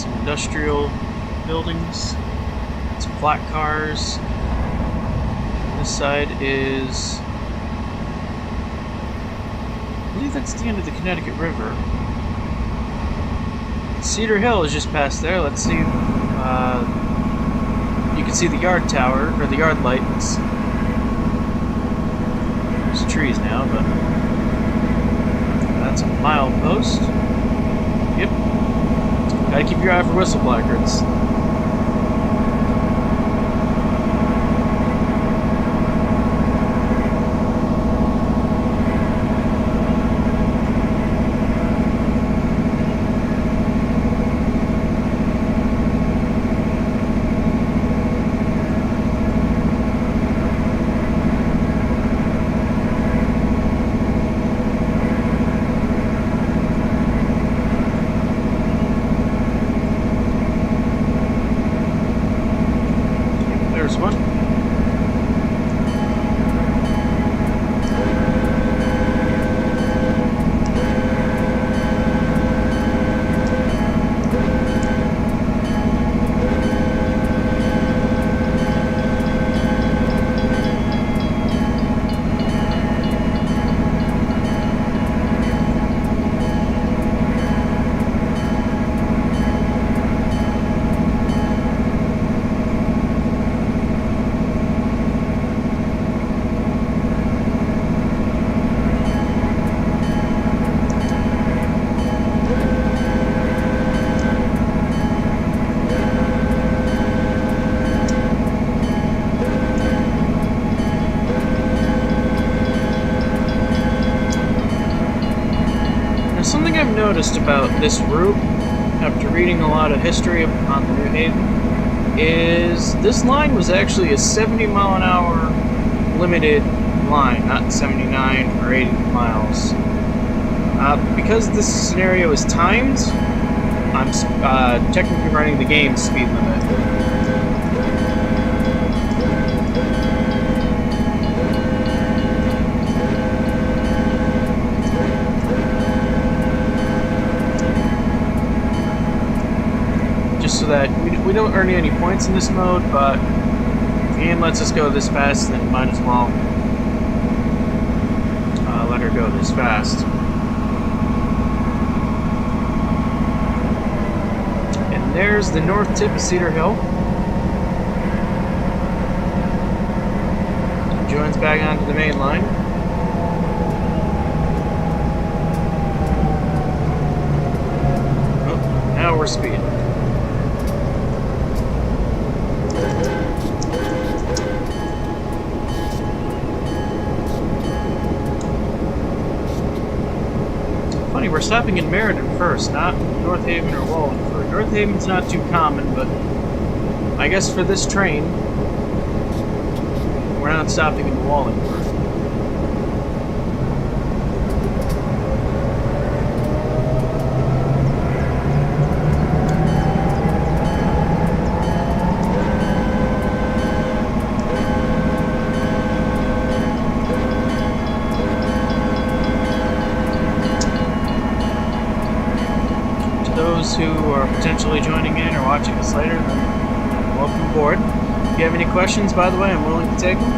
some industrial buildings, some flat cars. This side is, I believe that's the end of the Connecticut River. Cedar Hill is just past there. Let's see. You can see the yard tower, or the yard lights. There's trees now, but that's a milepost. Yep. Gotta keep your eye for whistle placards. Something I've noticed about this route, after reading a lot of history on the New Haven, is this line was actually a 70-mile-an-hour limited line, not 79 or 80 miles. Because this scenario is timed, I'm technically running the game's speed limit. So that we don't earn any points in this mode, but if the game lets us go this fast, then might as well let her go this fast. And there's the north tip of Cedar Hill. Joins back onto the main line. Oh, now we're speeding. Funny, we're stopping in Meriden first, not North Haven or Wallingford. North Haven's not too common, but I guess for this train, we're not stopping in Wallingford. Who are potentially joining in or watching this later, then welcome aboard. If you have any questions, by the way, I'm willing to take them.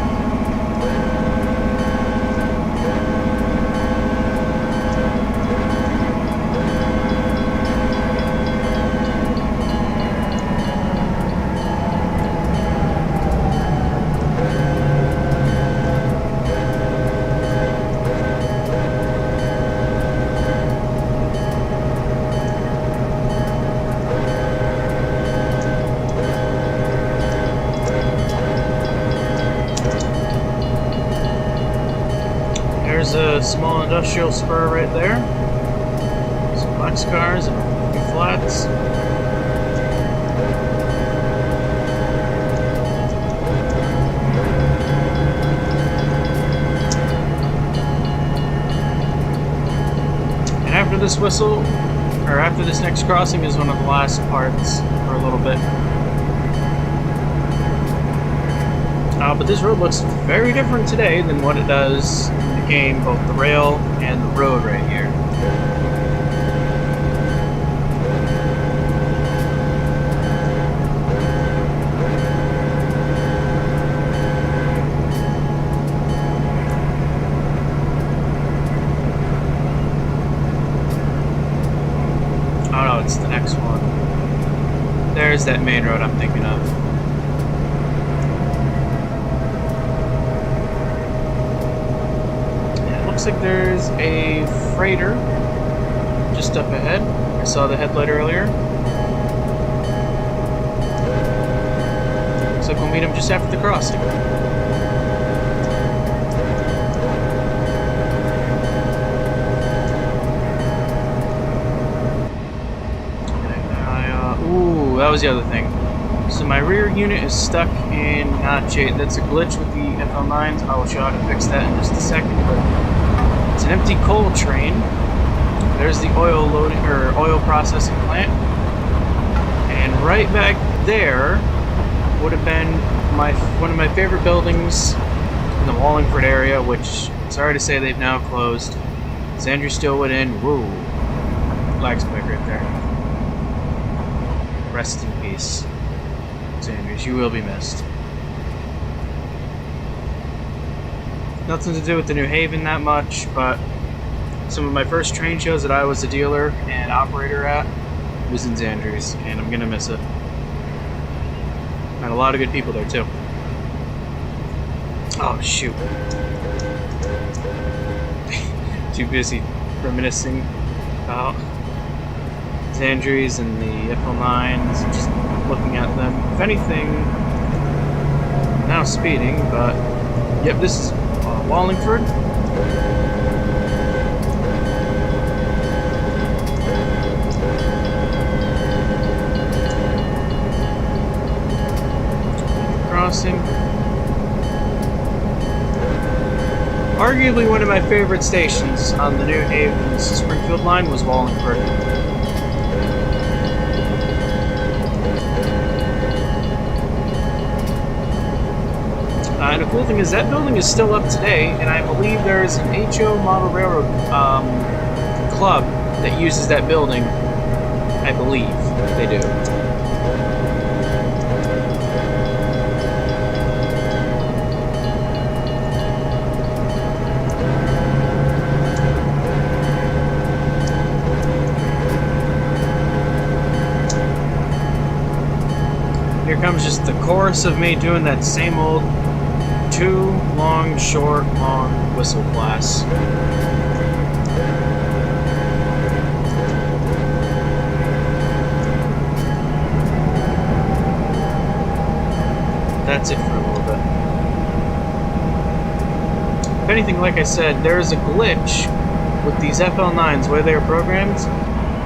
There's a small industrial spur right there. Some boxcars and a few flats. And after this whistle, or after this next crossing, is one of the last parts for a little bit. But this road looks very different today than what it does in the game, both the rail and the road right here. Oh, it's the next one. There's that main road I'm thinking of. And it looks like there's a freighter just up ahead. I saw the headlight earlier. Looks like we'll meet him just after the crossing. Ooh, that was the other thing. So my rear unit is stuck in notch 8. That's a glitch with the FL9s. I will show how to fix that in just a second. But it's an empty coal train. There's the oil loading or oil processing plant, and right back there would have been one of my favorite buildings in the Wallingford area, which sorry to say they've now closed. Xandri Steelwood Inn. Woo, flag spike right there. Rest in peace, Xandri. You will be missed. Nothing to do with the New Haven that much, but some of my first train shows that I was a dealer and operator at was in Xandri's, and I'm gonna miss it. Had a lot of good people there too. Oh shoot. Too busy reminiscing about Xandri's and the FL9s, and just looking at them. If anything, now speeding, but yep, this is Wallingford. Crossing. Arguably one of my favorite stations on the New Haven's Springfield line was Wallingford. And the cool thing is that building is still up today, and I believe there's an HO Model Railroad club that uses that building. I believe they do. Here comes just the chorus of me doing that same old too long, short, long whistle blast. That's it for a little bit. If anything, like I said, there's a glitch with these FL9s where they are programmed.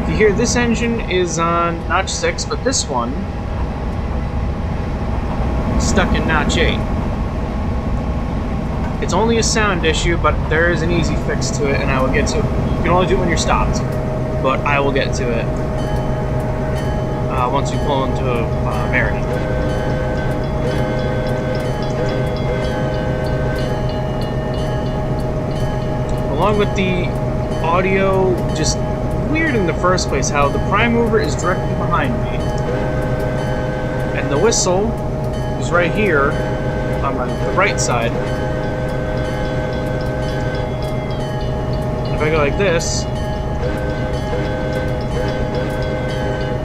If you hear this engine is on notch 6, but this one is stuck in notch 8. It's only a sound issue, but there is an easy fix to it, and I will get to it. You can only do it when you're stopped, but I will get to it once we pull into Meriden. Along with the audio, just weird in the first place how the prime mover is directly behind me, and the whistle is right here on the right side. If I go like this,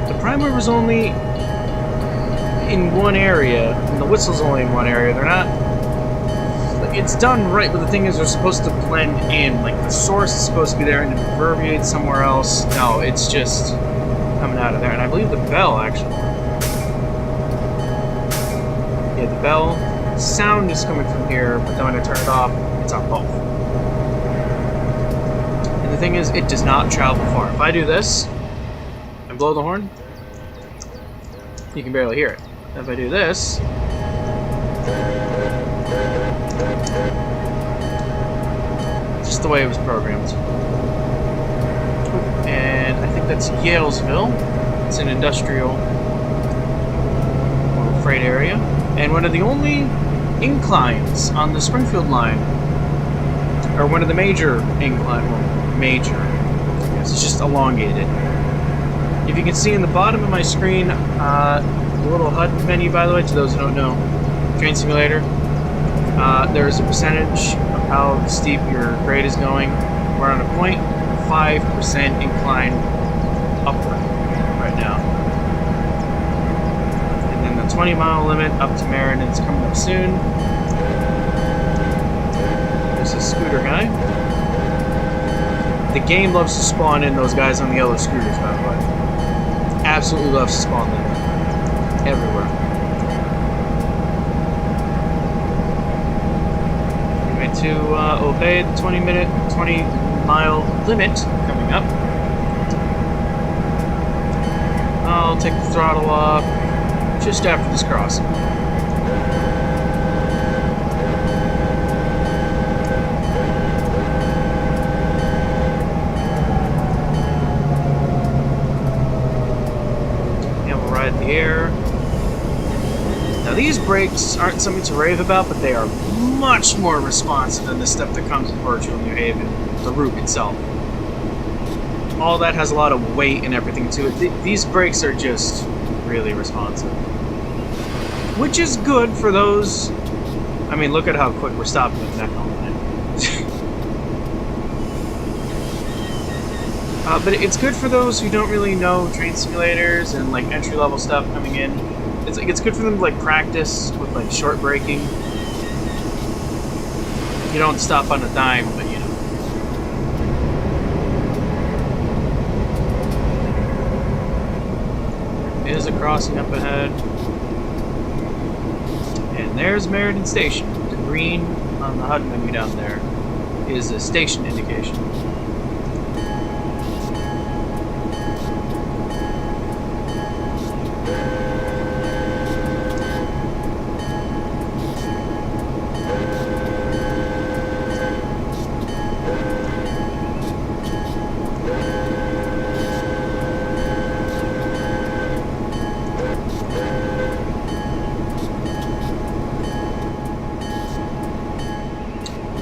the prime mover's only in one area, and the whistle's only in one area. They're not. It's done right, but the thing is, they're supposed to blend in. Like, the source is supposed to be there and it reverberates somewhere else. No, it's just coming out of there. And I believe the bell, actually. Yeah, the bell sound is coming from here, but then when I turn it off, it's on both. And the thing is, it does not travel far. If I do this and blow the horn, you can barely hear it. If I do this, just the way it was programmed. And I think that's Yalesville. It's an industrial or freight area. And one of the only inclines on the Springfield line, or one of the major inclines, well, major, yes, it's just elongated. If you can see in the bottom of my screen, the little HUD menu, by the way, to those who don't know, Train Simulator, there's a percentage of how steep your grade is going. We're on a 0.5% incline upward. 20-mile limit up to Merrin's coming up soon. There's a scooter guy. The game loves to spawn in those guys on the yellow scooters, by the way. Absolutely loves to spawn them everywhere. Anyway, to obey the 20-mile limit coming up, I'll take the throttle off just after this crossing. The air. Now these brakes aren't something to rave about, but they are much more responsive than the stuff that comes in Virtual New Haven, the route itself. All that has a lot of weight and everything to it. These brakes are just really responsive. Which is good for those... I mean, look at how quick we're stopping with that line. But it's good for those who don't really know train simulators and like entry-level stuff coming in. It's good for them to like practice with like short braking. You don't stop on a dime, but you know. There's a crossing up ahead. And there's Merrin Station. The green on the HUD menu down there is a station indication.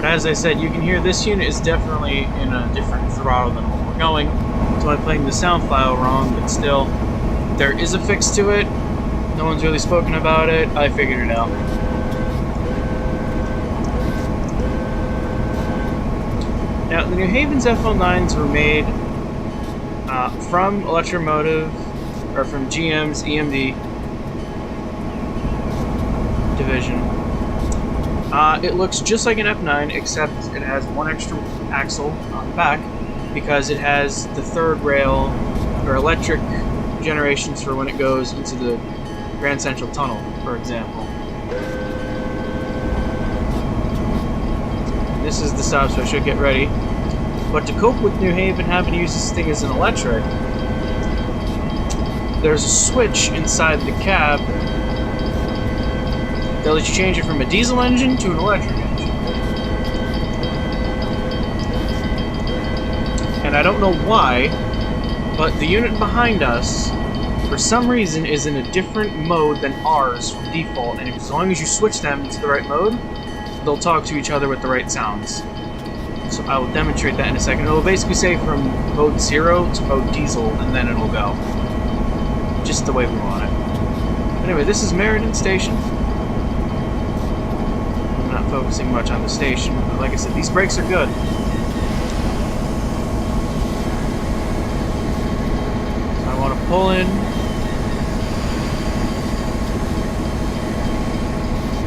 As I said, you can hear this unit is definitely in a different throttle than what we're going. So I'm playing the sound file wrong, but still, there is a fix to it. No one's really spoken about it. I figured it out. Now, the New Haven's FL9s were made from Electromotive, or from GM's EMD division. It looks just like an F9, except it has one extra axle on the back because it has the third rail or electric generations for when it goes into the Grand Central Tunnel, for example. This is the stop, so I should get ready. But to cope with New Haven having to use this thing as an electric, there's a switch inside the cab that lets you change it from a diesel engine to an electric engine. And I don't know why, but the unit behind us, for some reason, is in a different mode than ours from default, and as long as you switch them to the right mode, they'll talk to each other with the right sounds. So I will demonstrate that in a second. It'll basically say from mode 0 to mode diesel, and then it'll go. Just the way we want it. Anyway, this is Merrin Station. Not focusing much on the station, but like I said, these brakes are good. So I want to pull in.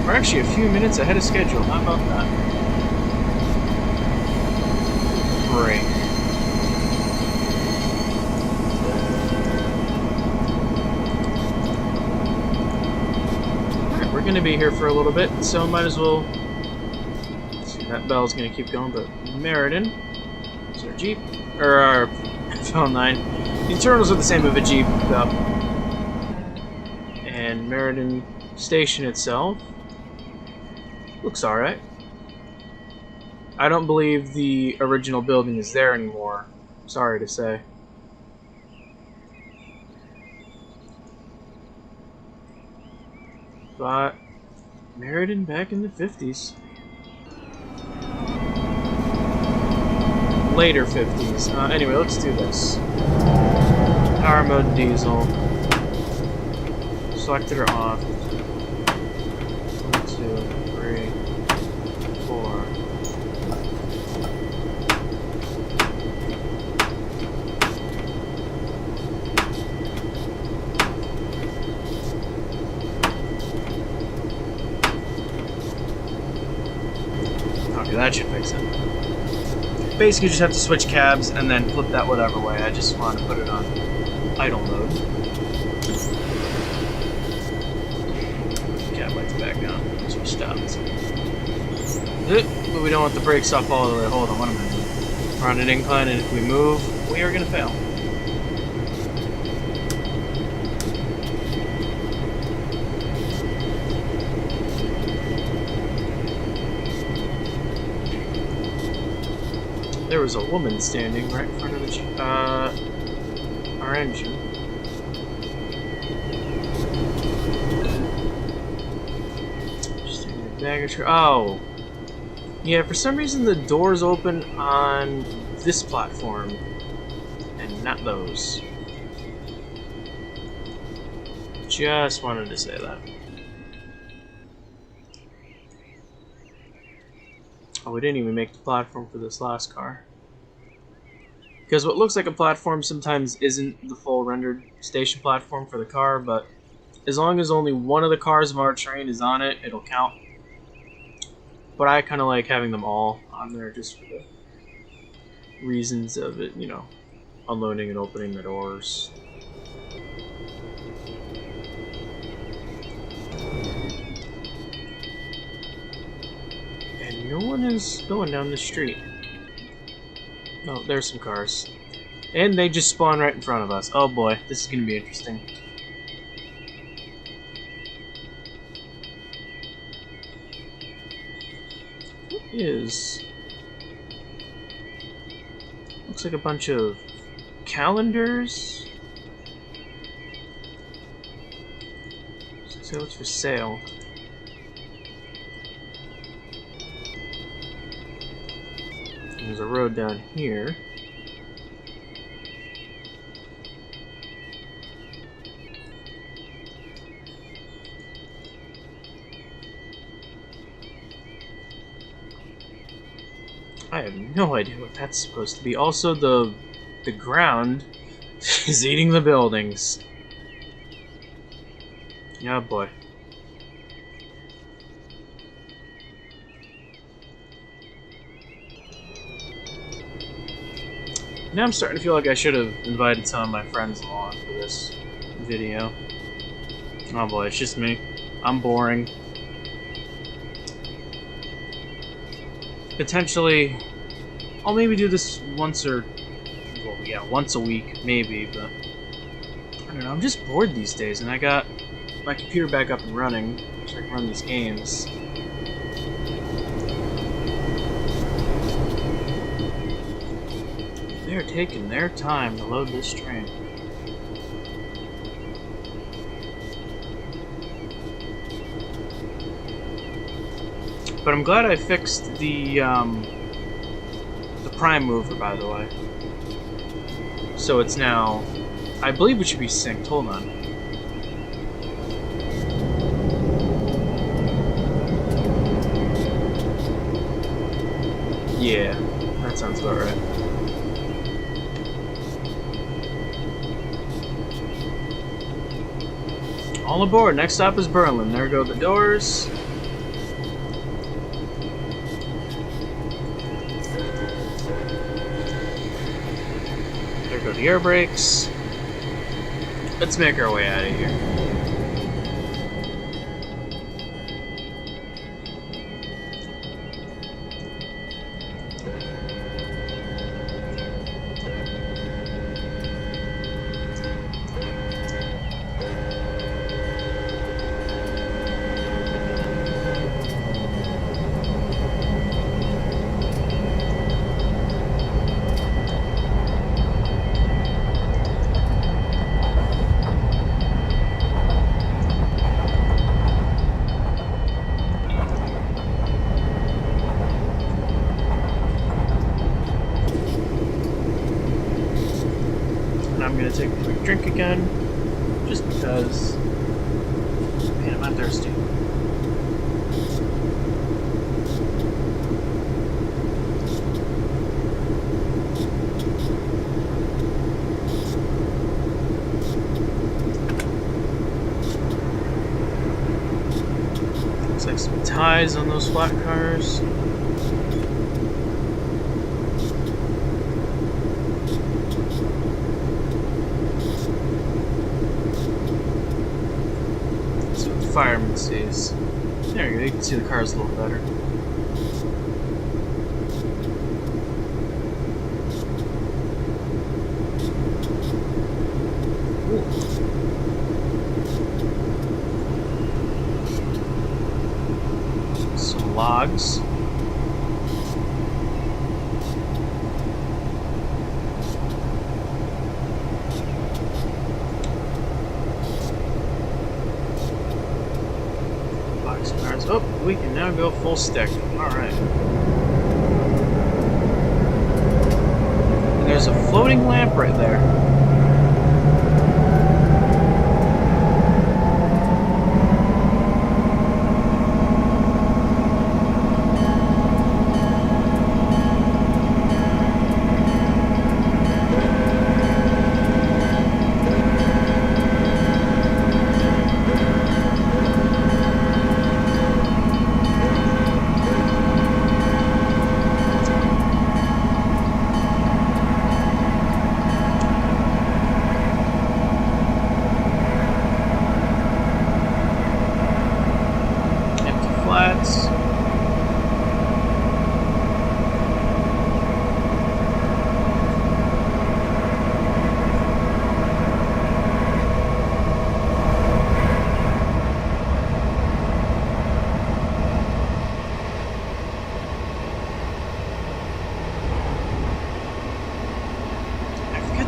We're actually a few minutes ahead of schedule. How about that? Great. Alright, we're going to be here for a little bit, so might as well... See, that bell's going to keep going, but Merrin is our Jeep, or our FL9. The internals are the same of a Jeep, though. And Merrin Station itself looks alright. I don't believe the original building is there anymore. Sorry to say. But Merrin back in the 50s. Later 50s. Anyway, let's do this. Power mode diesel. Selector off. 1, 2, 3, 4. That should fix it. Basically, you just have to switch cabs and then flip that whatever way. I just want to put it on idle mode. Cab lights back on. So we stopped. But we don't want the brakes off all the way. Hold on, what am I doing? We're on an incline, and if we move, we are going to fail. There was a woman standing right in front of our engine. Just taking the baggage. Oh! Yeah, for some reason the doors open on this platform and not those. Just wanted to say that. Oh, we didn't even make the platform for this last car. Because what looks like a platform sometimes isn't the full rendered station platform for the car, but as long as only one of the cars of our train is on it, it'll count. But I kind of like having them all on there just for the reasons of it, you know, unloading and opening the doors. And no one is going down the street. Oh, there's some cars. And they just spawn right in front of us. Oh boy, this is going to be interesting. Is looks like a bunch of calendars. So what's for sale? There's a road down here. I have no idea what that's supposed to be. Also, the ground is eating the buildings. Yeah, boy. Now I'm starting to feel like I should have invited some of my friends along for this video. Oh boy, it's just me. I'm boring. Potentially, I'll maybe do this once or, well, yeah, once a week, maybe, but I don't know, I'm just bored these days, and I got my computer back up and running, so I can run these games. They're taking their time to load this train. But I'm glad I fixed the prime mover, by the way. So it's now, I believe it should be synced. Hold on. Yeah, that sounds about right. All aboard. Next stop is Berlin. There go the doors. Go the air brakes. Let's make our way out of here. Take a quick drink again, just because, man, I'm not thirsty. Looks like some ties on those flat cars. fireman sees. There you go, you can see the cars a little better. Some logs. Oh, we can now go full stick. Alright. And there's a floating lamp right there.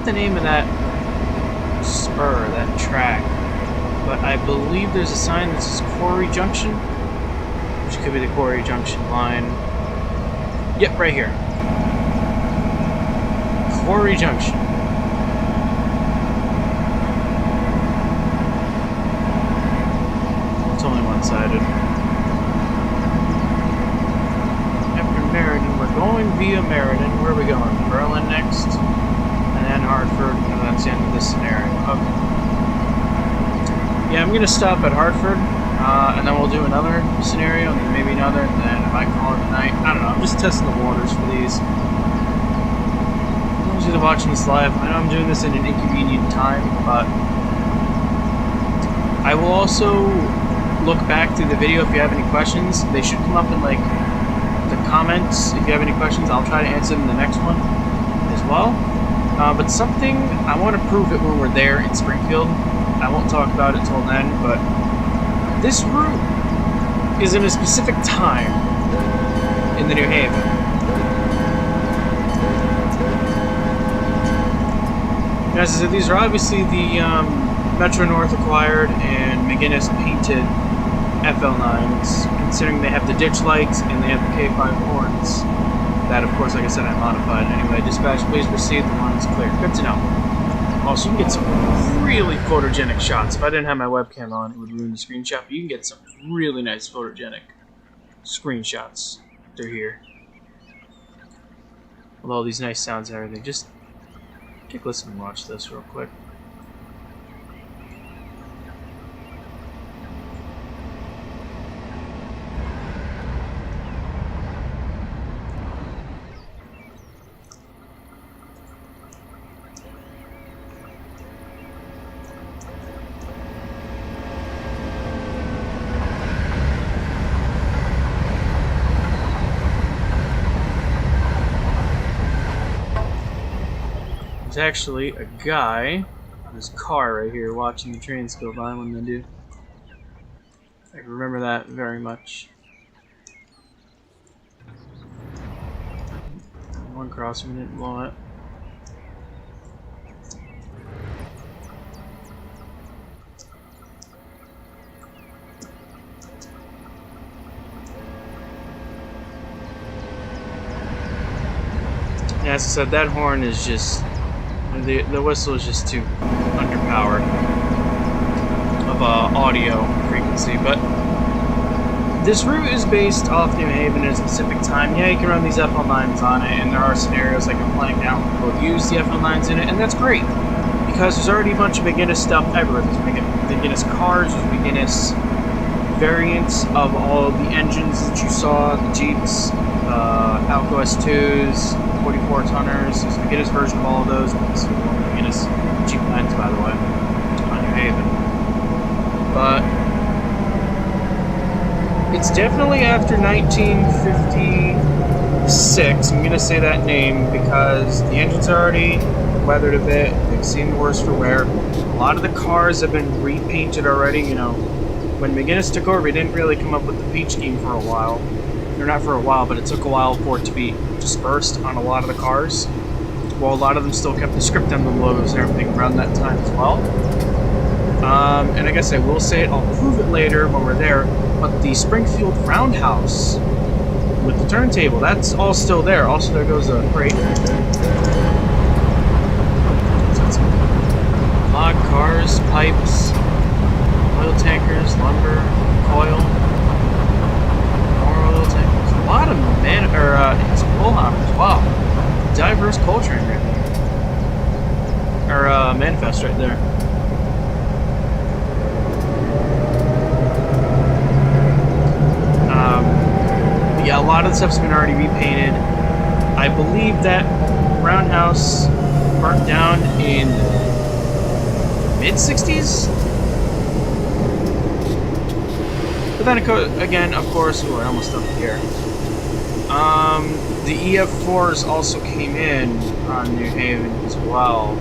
The name of that spur, that track, but I believe there's a sign that says Quarry Junction, which could be the Quarry Junction line. Yep, right here. Quarry Junction. It's only one-sided. After Meriden, we're going via Meriden. Where are we going? Berlin next? And Hartford, and that's the end of this scenario. Okay. Yeah, I'm going to stop at Hartford, and then we'll do another scenario, and then maybe another, and then I might call it a night. I don't know, I'm just testing the waters for these. For those of you that are watching this live, I know I'm doing this in an inconvenient time, but I will also look back through the video if you have any questions. They should come up in, like, the comments. If you have any questions, I'll try to answer them in the next one as well. But something, I want to prove it when we're there in Springfield. I won't talk about it till then, but this route is in a specific time in the New Haven. As I said, these are obviously the Metro North acquired and McGinnis painted FL9s, considering they have the ditch lights and they have the K5 horns. That, of course, like I said, I modified. Anyway, dispatch, please proceed. The line is clear. Good to know. Also, you can get some really photogenic shots. If I didn't have my webcam on, it would ruin the screenshot, but you can get some really nice photogenic screenshots through here. With all these nice sounds and everything. Just take a listen and watch this real quick. There's actually a guy in his car right here watching the trains go by when they do. I remember that very much. One crossing didn't blow it. Yeah, as I said, that horn is just... The whistle is just too underpowered of audio frequency, but this route is based off New Haven at a specific time. Yeah, you can run these FL9s on it, and there are scenarios like I'm playing now where people use the FL9s in it, and that's great, because there's already a bunch of McGinnis stuff everywhere. There's McGinnis cars, there's McGinnis variants of all the engines that you saw, the Jeeps, Alco S2s, 44 tonners. There's a McGinnis version of all of those. This is McGinnis Jeep lines, by the way, on New Haven. But It's definitely after 1956. I'm gonna say that name because the engine's already weathered a bit. They've seen the worst for wear. A lot of the cars have been repainted already. You know, when McGinnis took over, he didn't really come up with the paint scheme for a while. Or not for a while, but it took a while for it to be dispersed on a lot of the cars. Well, a lot of them still kept the script emblem logos and everything around that time as well. And I guess I will say it, I'll prove it later when we're there, but the Springfield Roundhouse with the turntable, that's all still there. Also, there goes a crate. Log cars, pipes, oil tankers, lumber, coil, more oil tankers. A lot of it's wool hoppers. Wow, diverse culture in there. Or manifest right there. Yeah, a lot of the stuff's been already repainted. I believe that roundhouse burnt down in mid-60s? But then again, of course, I almost up here. The EF4s also came in on New Haven as well.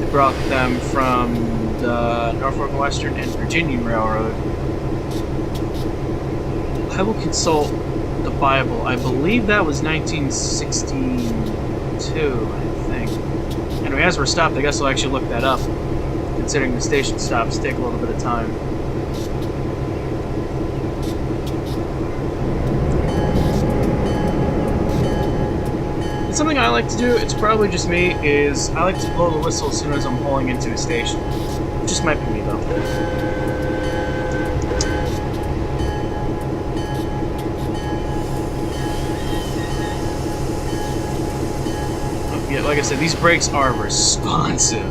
They brought them from the Norfolk Western and Virginian Railroad. I will consult the Bible. I believe that was 1962, I think. Anyway, as we're stopped, I guess I'll actually look that up. Considering the station stops take a little bit of time. Something I like to do, it's probably just me, is I like to blow the whistle as soon as I'm pulling into a station. It just might be me, though. Yeah, like I said, these brakes are responsive.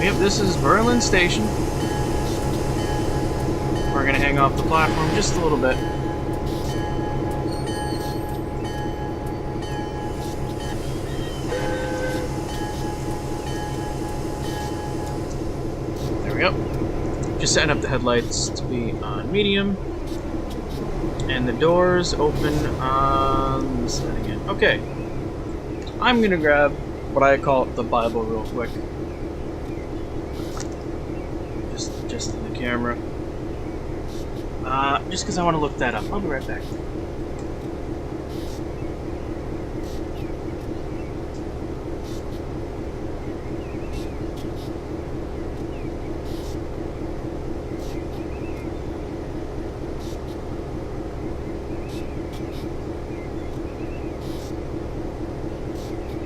Yep, this is Berlin Station. We're gonna hang off the platform just a little bit. There we go. Just setting up the headlights to be on medium. And the doors open on the setting in. Okay. I'm gonna grab what I call the Bible real quick. Just in the camera. Just because I want to look that up. I'll be right back.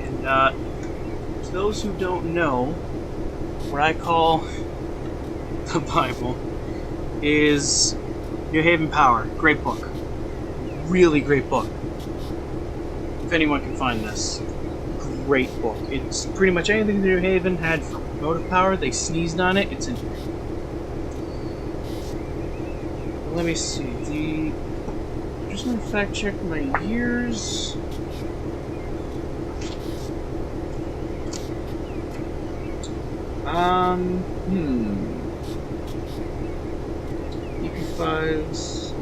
And, to those who don't know, what I call the Bible is New Haven Power. Great book. Really great book. If anyone can find this. Great book. It's pretty much anything New Haven had for motive power. They sneezed on it. It's in here. Let me see. Just gonna fact check my years. EP5s.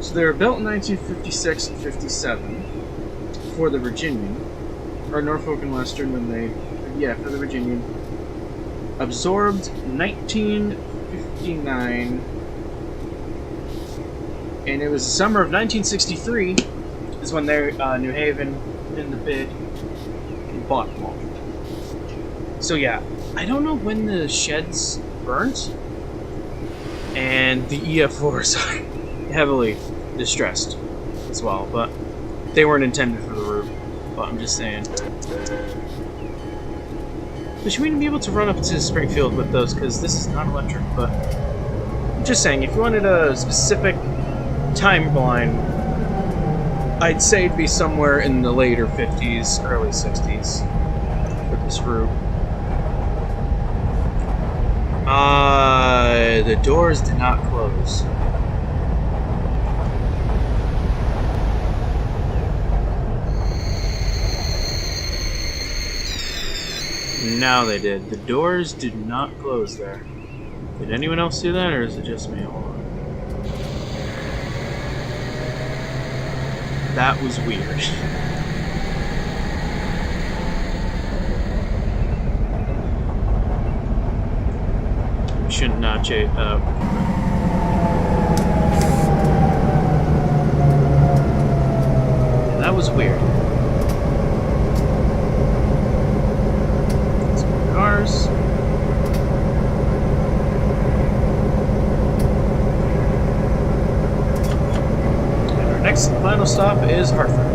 So they were built in 1956 and 57 for the Virginian, or Norfolk and Western when they, yeah, for the Virginian. Absorbed 1959, and it was the summer of 1963 is when they, New Haven, in the bid and bought them all. So yeah, I don't know when the sheds burnt, and the EF4s are heavily distressed as well, but they weren't intended for the roof, but I'm just saying. But you wouldn't be able to run up to Springfield with those, because this is not electric, but I'm just saying, if you wanted a specific timeline, I'd say it'd be somewhere in the later 50s, early 60s for this route. The doors did not close. Now they did. The doors did not close there. Did anyone else see that, or is it just me? Hold on. That was weird. We should not chase. That was weird. Some cars. Next final stop is Hartford.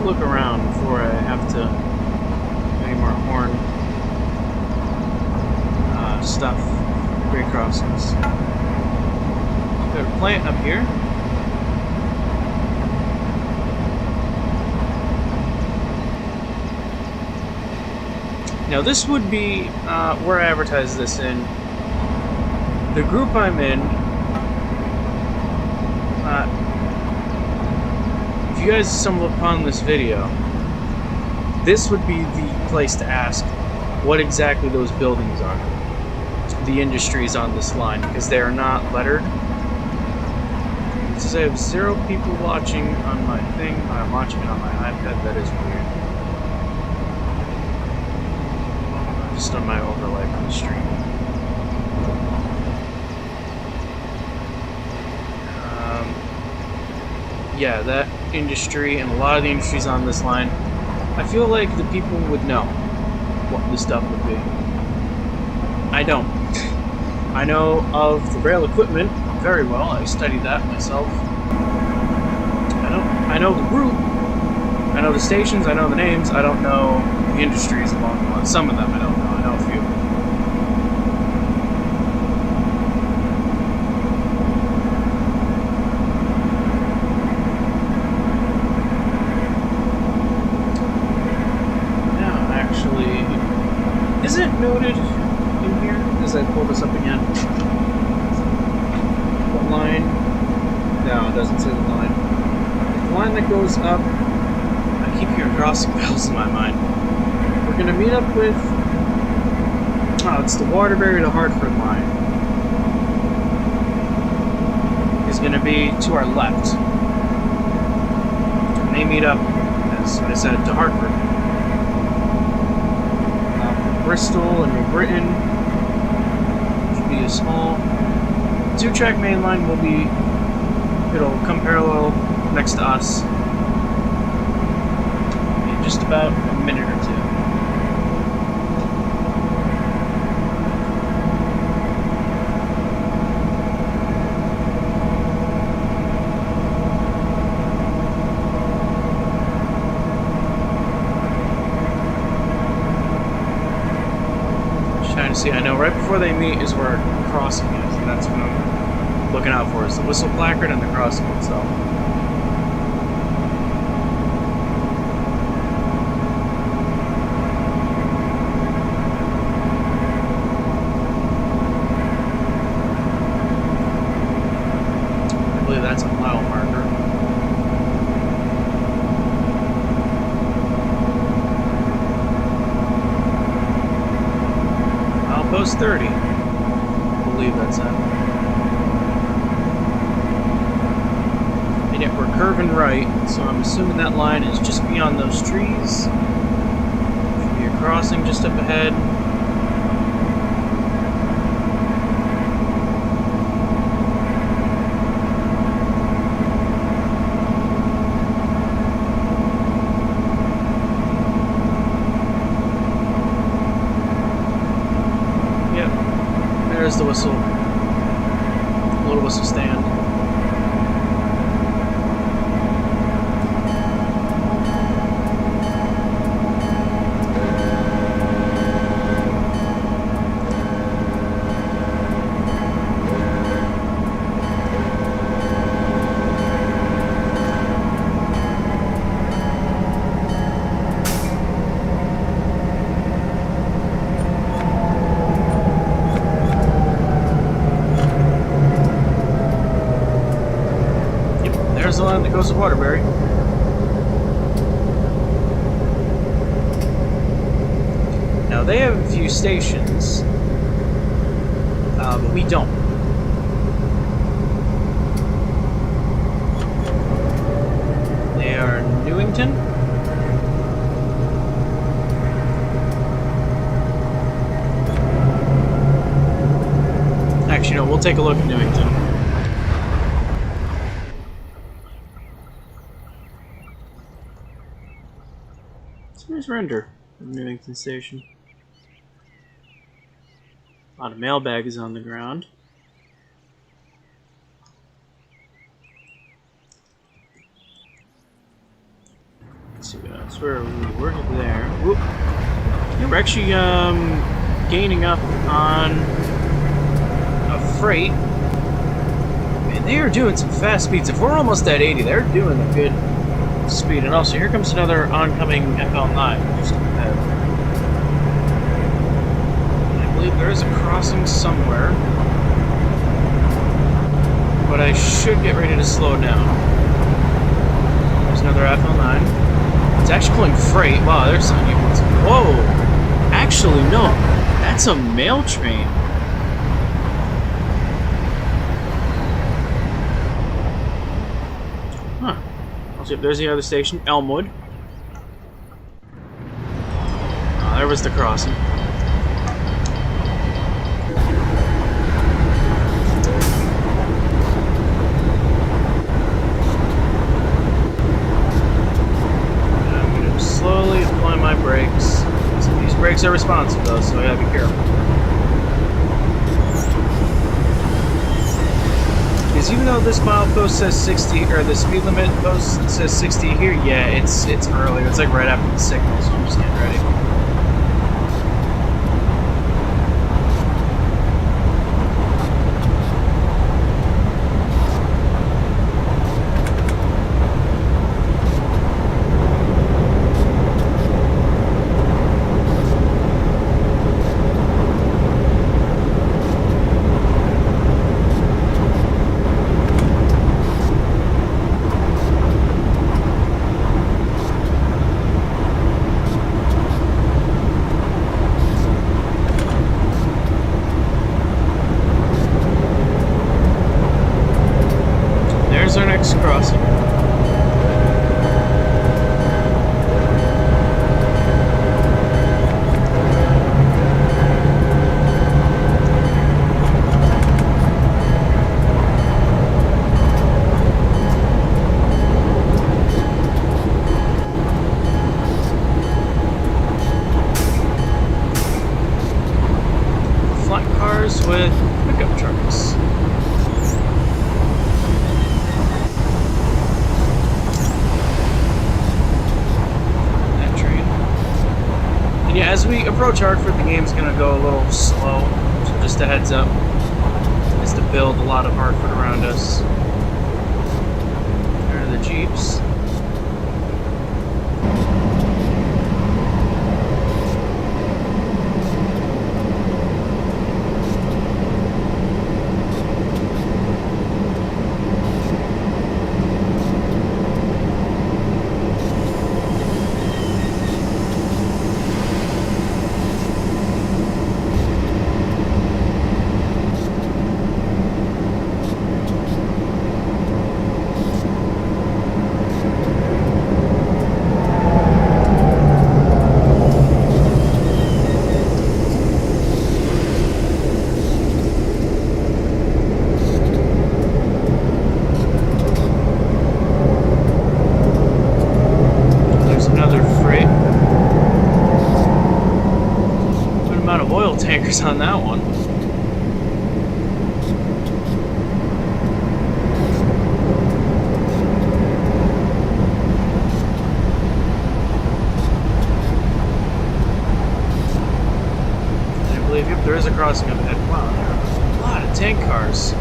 Look around before I have to do any more horn stuff. Great crossings. Got a plant up here. Now this would be where I advertise this in. The group I'm in. If you guys stumble upon this video, this would be the place to ask what exactly those buildings are. The industries on this line, because they are not lettered. It says I have 0 people watching on my thing. I'm watching it on my iPad. That is weird. Just on my overlay on the stream. Yeah, that industry and a lot of the industries on this line, I feel like the people would know what this stuff would be. I don't. I know of the rail equipment very well. I studied that myself. I know the route. I know the stations. I know the names. I don't know the industries along the line. Some of them I don't know. I know a few. Is it noted in here as I pull this up again? What line? No, it doesn't say the line. The line that goes up, I keep hearing crossing bells in my mind. We're going to meet up with, it's the Waterbury to Hartford line. Is going to be to our left. And they meet up, as I said, to Hartford. Bristol and New Britain should be a small 2-track main line. Will be, it'll come parallel next to us in just about a minute or two. See, I know right before they meet is where the crossing is, and that's what I'm looking out for, is the whistle placard and the crossing itself. I believe that's a mile marker. Post 30. I believe that's it. And yet we're curving right, so I'm assuming that line is just beyond those trees. crossing just up ahead. Yep, there's the whistle. Little whistle stand. There's the line that goes to Waterbury. Now they have a few stations, but we don't. They are Newington. Actually, no, we'll take a look at Newington. Here's render of Newington Station. A lot of mailbags on the ground. Let's see what else. Where are we? We're there. Whoop. Yeah, we're actually gaining up on a freight. Man, they are doing some fast speeds. If we're almost at 80, they're doing a good speed. And also, here comes another oncoming FL9 just ahead. I believe there is a crossing somewhere, but I should get ready to slow down. There's another FL9. It's actually pulling freight. Wow, there's some units. Whoa! Actually, no. That's a mail train. Huh. There's the other station, Elmwood. Oh, there was the crossing. I'm going to slowly apply my brakes. These brakes are responsive though, so I gotta be careful. Because even though this milepost says 60, or the speed limit post says 60 here, yeah, it's early. It's like right after the signal, so I'm just getting ready. There's our next crossing. Flat cars with pickup trucks. Yeah, as we approach Hartford, the game's going to go a little slow, so just a heads up. It's to build a lot of Hartford around us. There are the Jeeps. stickers on that one. I believe, yep, there is a crossing up ahead. Wow, there are a lot of tank cars.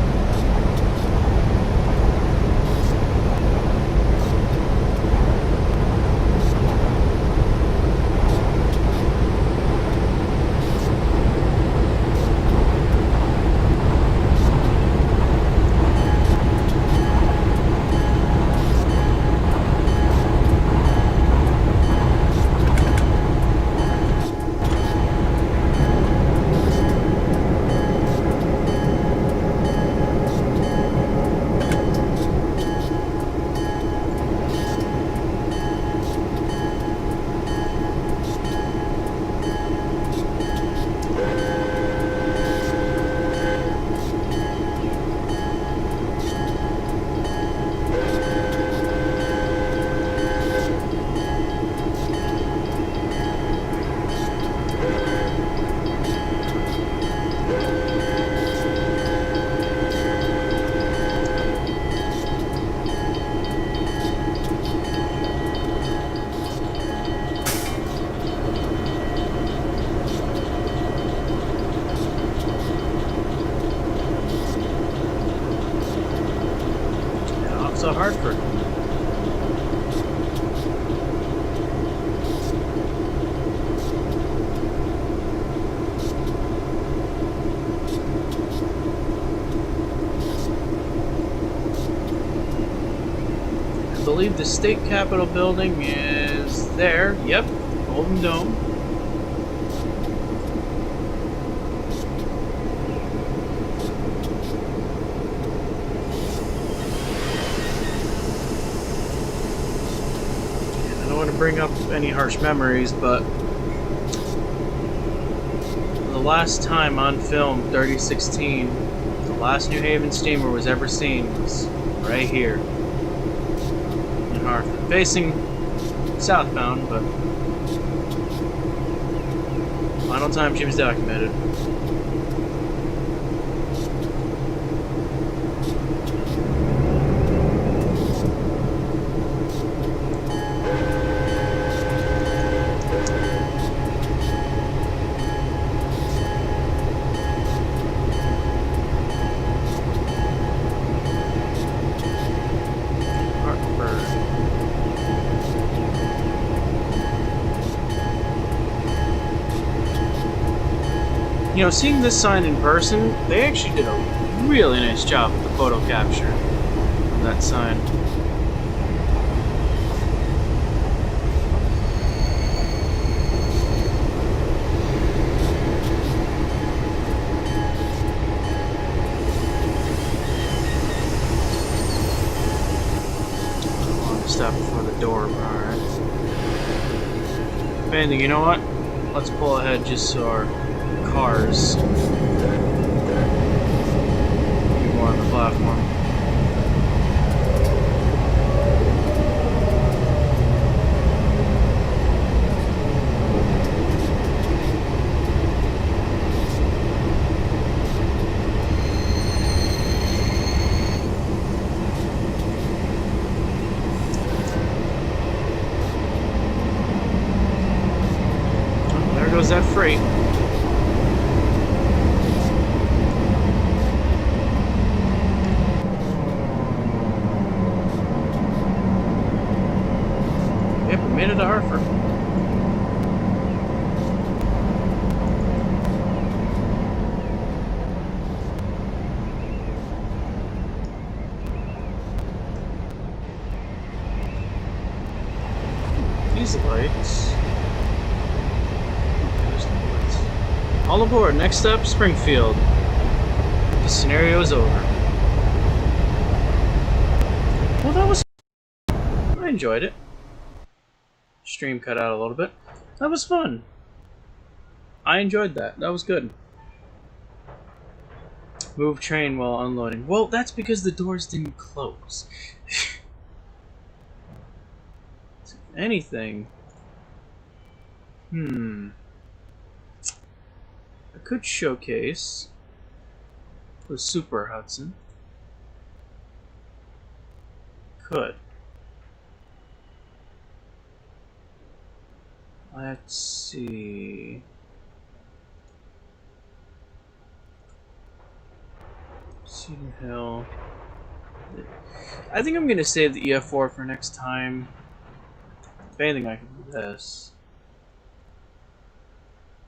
Hartford. I believe the state capitol building is there. Yep, Golden Dome. Bring up any harsh memories, but the last time on film, 3016, the last New Haven steamer was ever seen was right here in Hartford, facing southbound, but final time she was documented. You know, seeing this sign in person, they actually did a really nice job with the photo capture of that sign. I want to stop before the door, alright. If anything, you know what? Let's pull ahead just so our cars be more on the platform. Oh, there goes that freight. Made it to Hartford. These lights. There's the lights. All aboard. Next stop, Springfield. The scenario is over. Well, that was. I enjoyed it. Stream cut out a little bit. That was fun. I enjoyed that. That was good. Move train while unloading. Well, that's because the doors didn't close. Anything. I could showcase the Super Hudson. Could. Let's see. Cedar Hill. I think I'm gonna save the EF4 for next time. If anything, I can do this.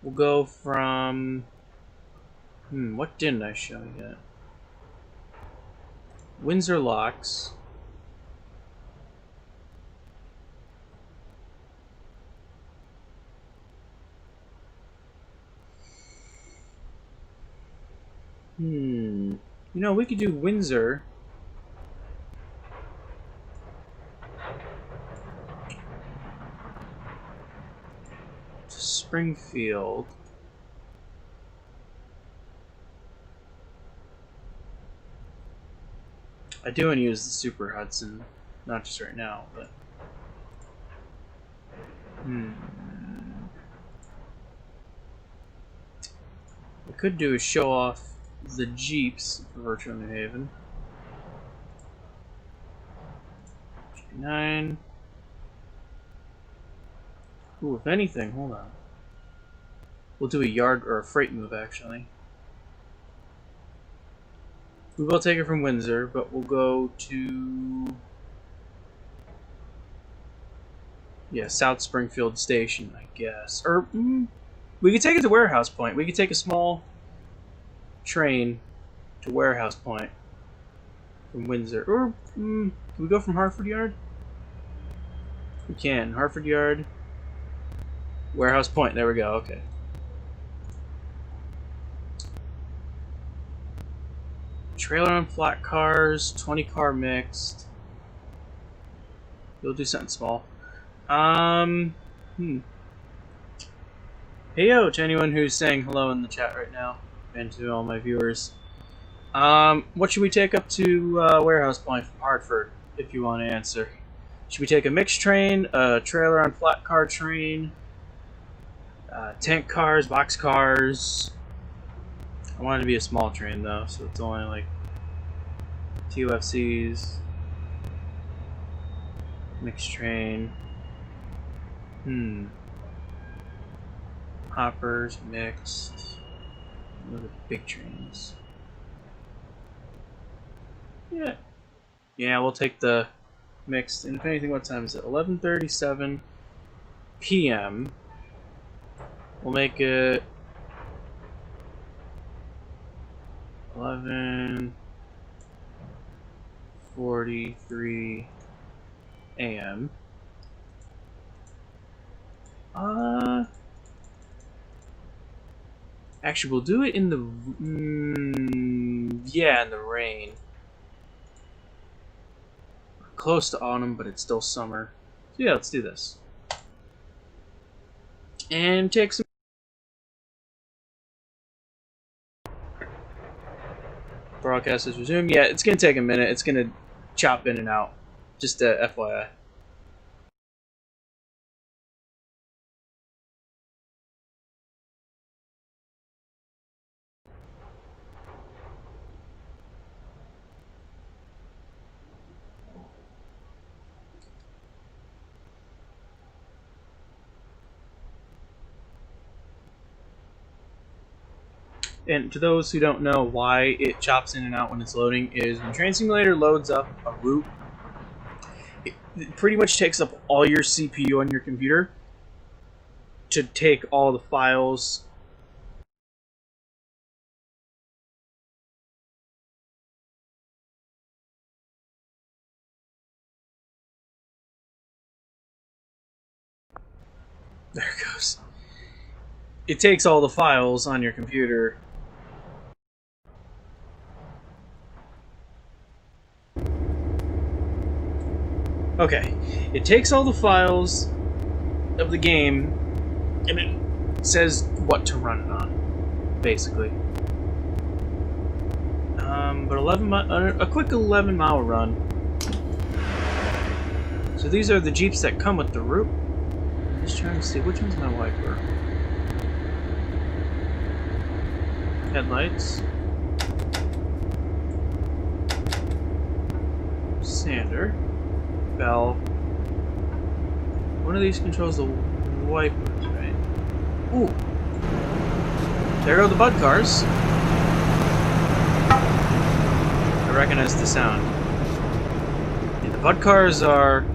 We'll go from... what didn't I show yet? Windsor Locks. You know, we could do Windsor. To Springfield. I do want to use the Super Hudson, not just right now, but... What I could do is show off the Jeeps for Virtual New Haven. 9. Ooh, if anything, hold on. We'll do a yard or a freight move, actually. We will take it from Windsor, but we'll go to... yeah, South Springfield Station, I guess. Or, we could take it to Warehouse Point. We could take a small train to Warehouse Point from Windsor. Or, can we go from Hartford Yard? We can. Hartford Yard, Warehouse Point. There we go. Okay. Trailer on flat cars, 20 car mixed. We'll do something small. Hey yo to anyone who's saying hello in the chat right now, and to all my viewers. What should we take up to Warehouse Point from Hartford, if you want to answer? Should we take a mixed train, a trailer on flat car train, tank cars, box cars? I want it to be a small train though, so it's only like TUFCs, mixed train. Hoppers, mixed. Look at the big trains. Yeah, we'll take the mixed. And if anything, what time is it? 11:37 p.m. We'll make it 11:43 a.m. Actually, we'll do it in the yeah, in the rain. We're close to autumn, but it's still summer. So yeah, let's do this. And take some. Broadcast is resumed. Yeah, it's gonna take a minute. It's gonna chop in and out. Just FYI. And to those who don't know why it chops in and out when it's loading, is when Train Simulator loads up a route, it pretty much takes up all your CPU on your computer to take all the files. There it goes. It takes all the files on your computer. Okay, it takes all the files of the game and it says what to run it on, basically. But a quick 11-mile run. So these are the Jeeps that come with the route. I'm just trying to see which one's my wiper. Headlights. Sander. Bell. One of these controls the wipers, right? Ooh. There go the Bud cars. I recognize the sound. Yeah, the Bud cars are...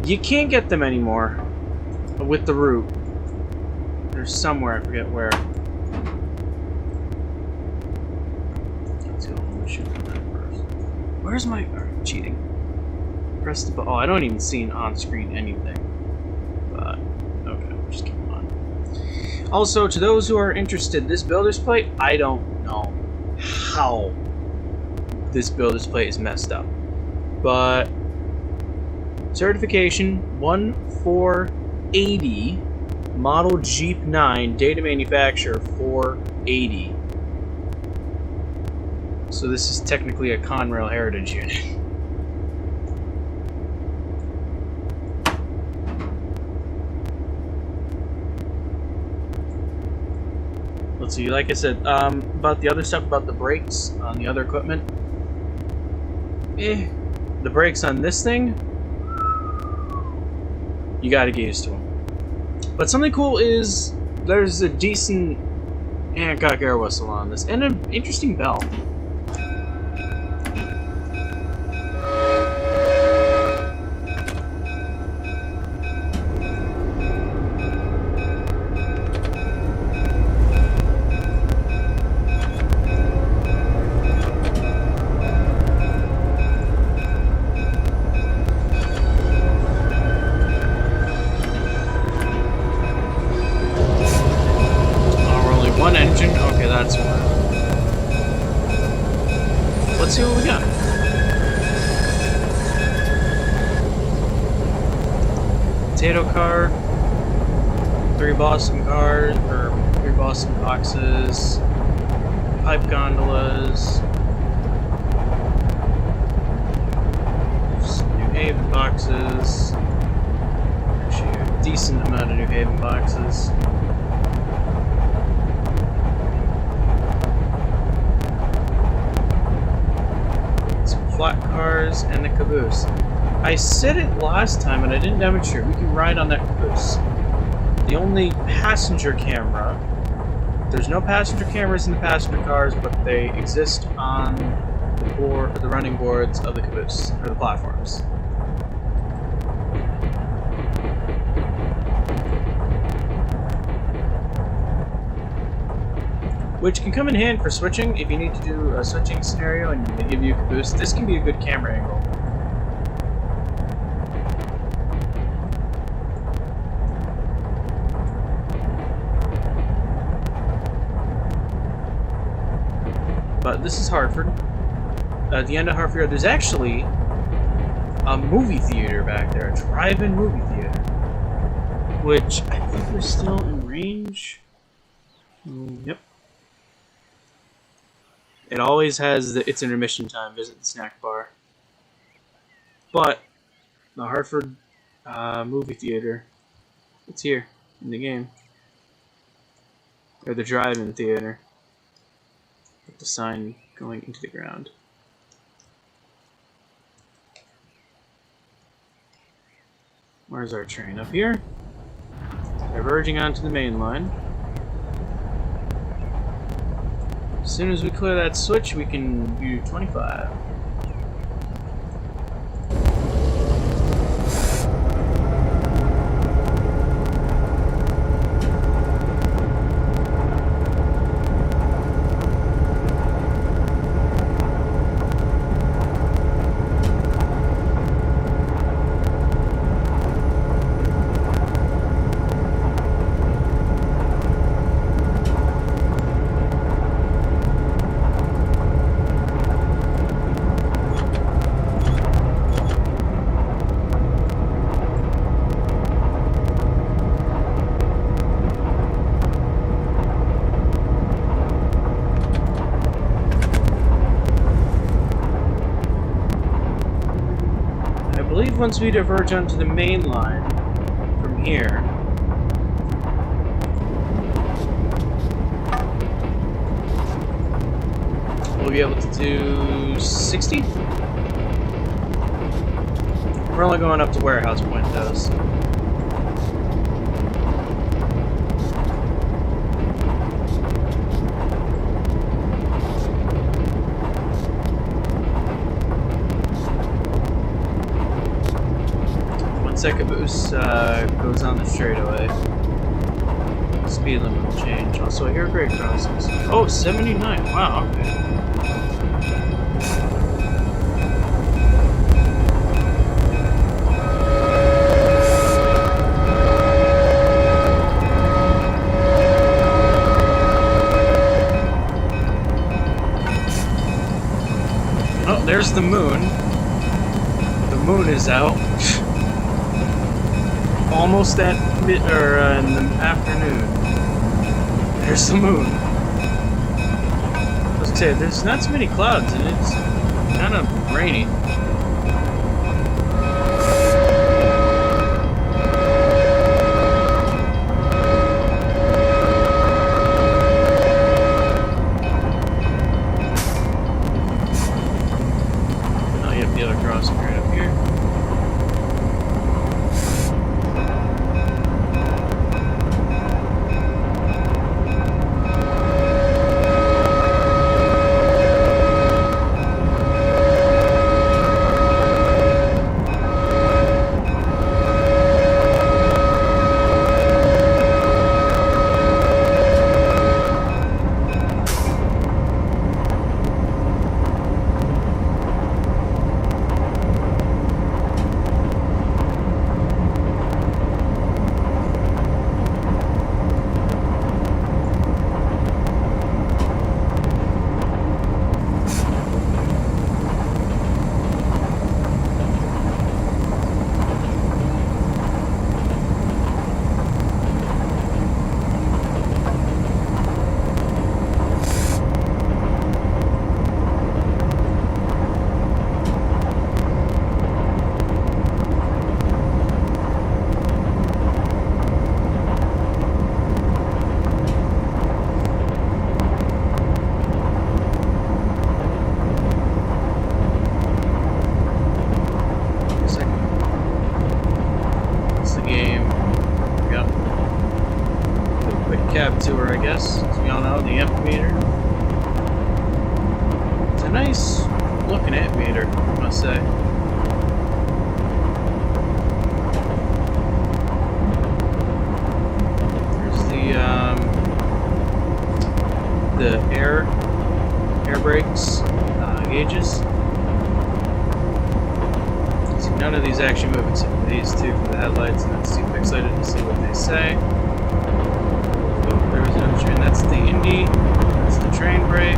You can't get them anymore with the route. They're somewhere, I forget where. Let's go shoot that first. Where's my... cheating. Press the button. Oh, I don't even see an on-screen anything. But, okay, we'll just keep on. Also, to those who are interested, this builder's plate, I don't know how this builder's plate is messed up. But, certification 1480, model Jeep 9, data manufacturer 480. So this is technically a Conrail Heritage unit. Let's see, like I said, about the other stuff, about the brakes on the other equipment. The brakes on this thing, you gotta get used to them. But something cool is there's a decent Hancock air whistle on this, and an interesting bell. One engine? Okay, that's one. Let's see what we got. Potato car. 3 Boston cars, or 3 Boston boxes. Pipe gondolas. Some New Haven boxes. Actually, a decent amount of New Haven boxes. Flat cars and the caboose. I said it last time and I didn't demonstrate. We can ride on that caboose. The only passenger camera. There's no passenger cameras in the passenger cars, but they exist on the running boards of the caboose, or the platforms. Which can come in handy for switching. If you need to do a switching scenario and they give you a caboose, this can be a good camera angle. But this is Hartford. At the end of Hartford, there's actually a movie theater back there, a drive-in movie theater. Which I think we're still in range. Yep. It always has its intermission time, visit the snack bar. But, the Hartford movie theater, it's here, in the game. Or the drive-in theater. With the sign going into the ground. Where's our train? Up here? Diverging onto the main line. As soon as we clear that switch, we can do 25. Once we diverge onto the main line from here, we'll be able to do 60. We're only going up to warehouse point though. So. Second boost goes on the straightaway. Speed limit will change. Also, I hear grade crossings. Oh, 79. Wow, okay. Oh, there's the moon. The moon is out. Almost at in the afternoon. There's the moon. I was gonna say, there's not so many clouds and it's kind of rainy. Oh, you have the other crossing right up here. Tour, I guess, as we all know, the amphitheater. It's a nice looking amphitheater, I must say. There's the air brakes gauges. See, none of these actually move except for these two for the headlights, and that's too pixelated to see what they say. There was another train. That's the Indy. That's the train brake.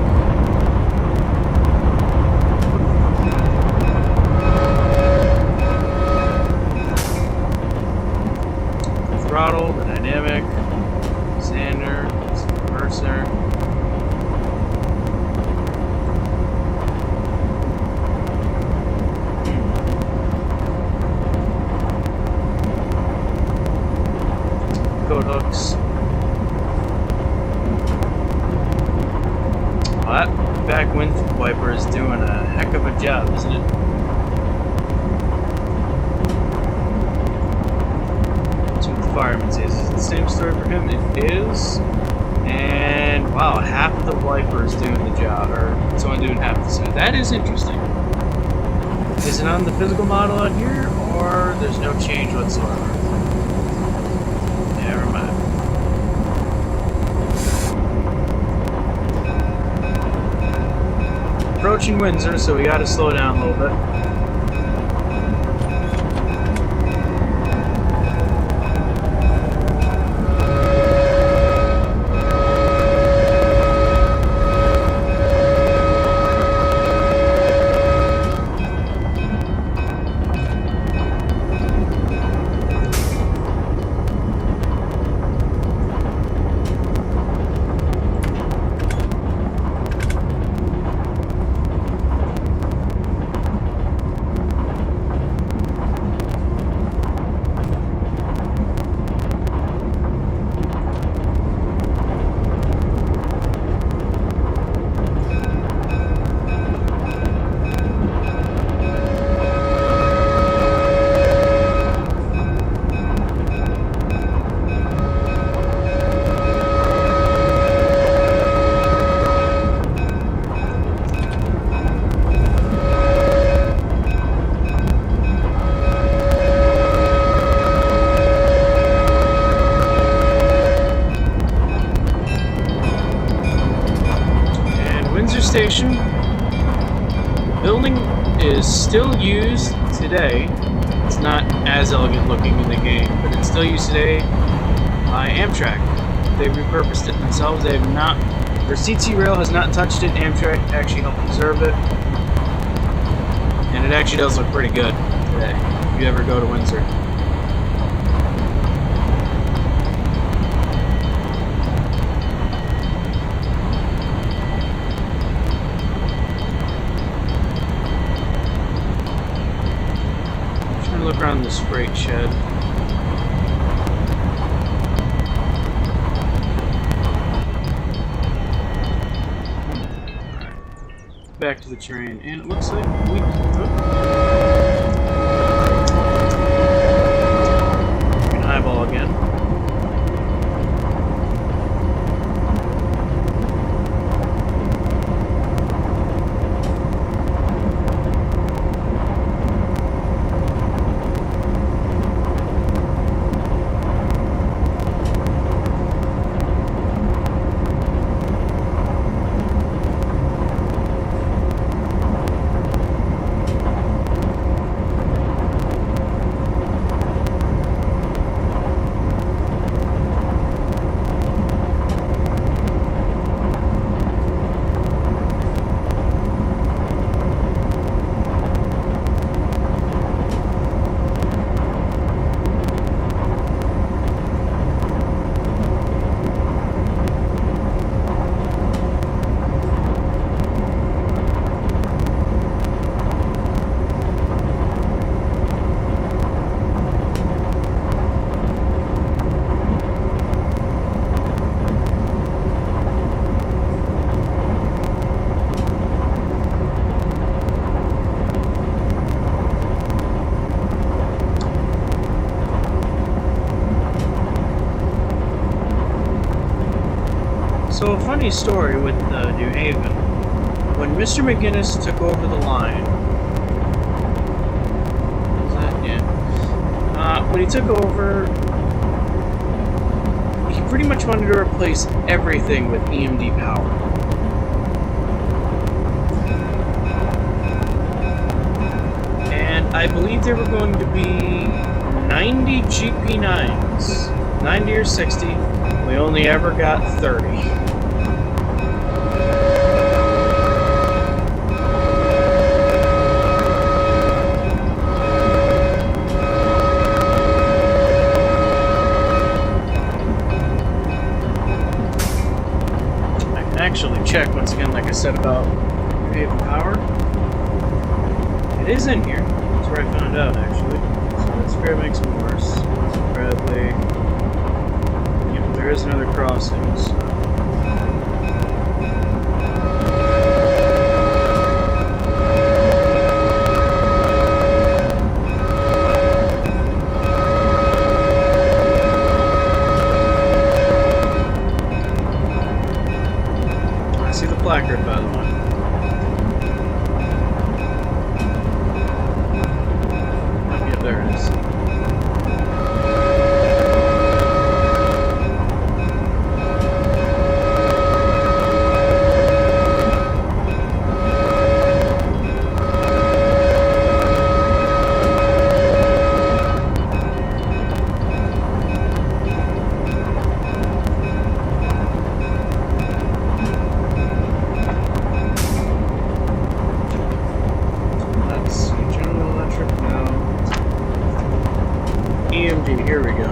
The throttle, the dynamic, sander, reverser. Code hooks. That back wind wiper is doing a heck of a job, isn't it? That's what the fireman says. Is it the same story for him? It is. And wow, half of the wiper is doing the job, or it's only doing half the side. That is interesting. Is it on the physical model out here, or there's no change whatsoever? Never mind. Approaching Windsor, so we gotta slow down a little bit. station. The building is still used today. It's not as elegant looking in the game, but it's still used today by Amtrak. They repurposed it themselves. They have not. Their CT rail has not touched it. Amtrak actually helped preserve it, and it actually does look pretty good today. If you ever go to Windsor. Look around this freight shed. Back to the train, and it looks like we can eyeball again. So a funny story with New Haven. When Mr. McGinnis took over the line, when he took over, he pretty much wanted to replace everything with EMD power. And I believe there were going to be 90 GP9s, 90 or 60. We only ever got 30. Actually check once again, like I said, about New Haven Power. It is in here. That's where I found out, actually. So let's grab some worse. Bradley. Yep, there is another crossing. So. Placard, by the way. Oh, yeah, there it is. EMD, here we go.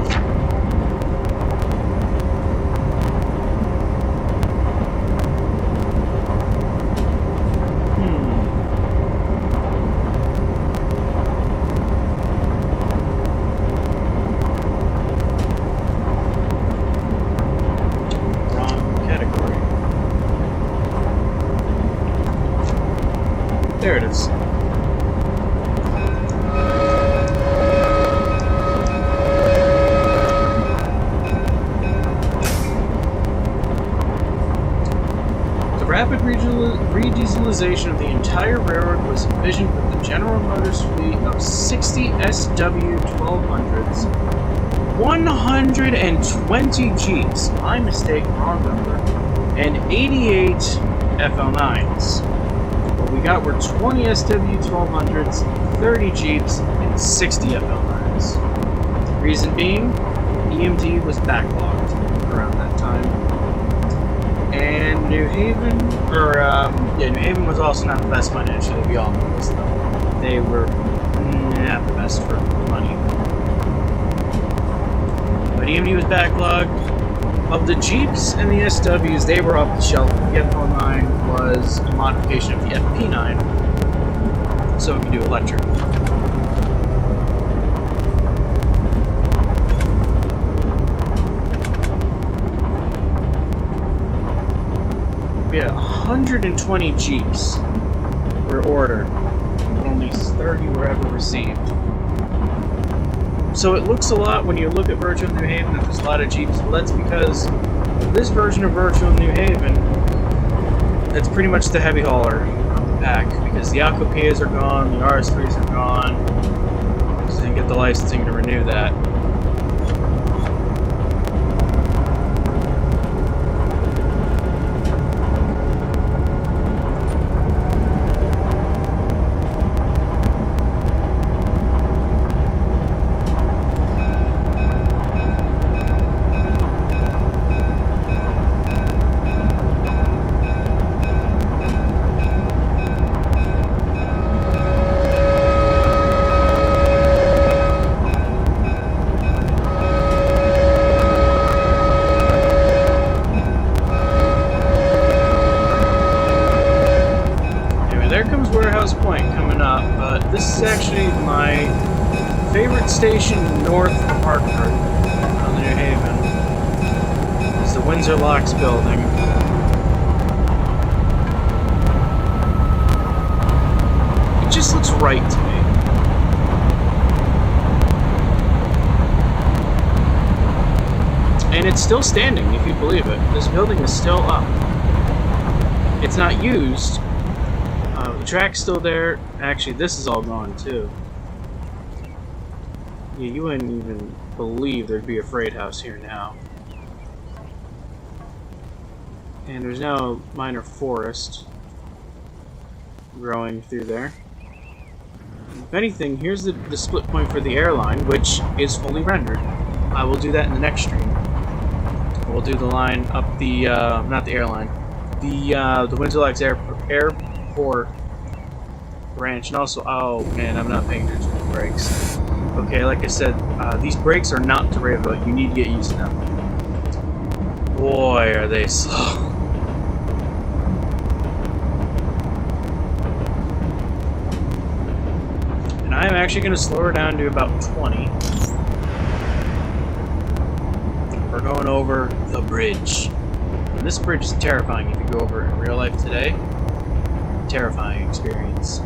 Wrong category. There it is. Rapid re-dieselization of the entire railroad was envisioned with the General Motors fleet of 60 SW1200s, 120 Gs, my mistake, wrong number, and 88 FL9s. What we got were 20 SW1200s, 30 Jeeps, and 60 FL9s. Reason being, EMD was backlogged around that time. And New Haven, New Haven was also not the best financially. We all know this, though. They were not the best for money. But EMD was backlogged. Of the Jeeps and the SWs, they were off the shelf. The FL9 was a modification of the FP9, so we could do electric. We had 120 Jeeps were ordered, but only 30 were ever received. So it looks a lot when you look at Virtual New Haven that there's a lot of Jeeps, but that's because this version of Virtual New Haven, it's pretty much the heavy hauler of the pack, because the Alcopias are gone, the RS3s are gone, because they didn't get the licensing to renew that. This is actually my favorite station north of Hartford on the New Haven. It's the Windsor Locks building. It just looks right to me. And it's still standing, if you believe it. This building is still up. It's not used. The track's still there. Actually, this is all gone too. Yeah, you wouldn't even believe there'd be a freight house here now. And there's now a minor forest growing through there. If anything, here's the split point for the airline, which is fully rendered. I will do that in the next stream. We'll do the line up the, not the airline, the Windsor Locks Airport branch, and also, oh man, I'm not paying attention to the brakes. Okay, like I said, these brakes are not durable. You need to get used to them. Boy, are they slow. And I'm actually going to slow her down to about 20. We're going over the bridge. And this bridge is terrifying if you go over it in real life today. Terrifying experience.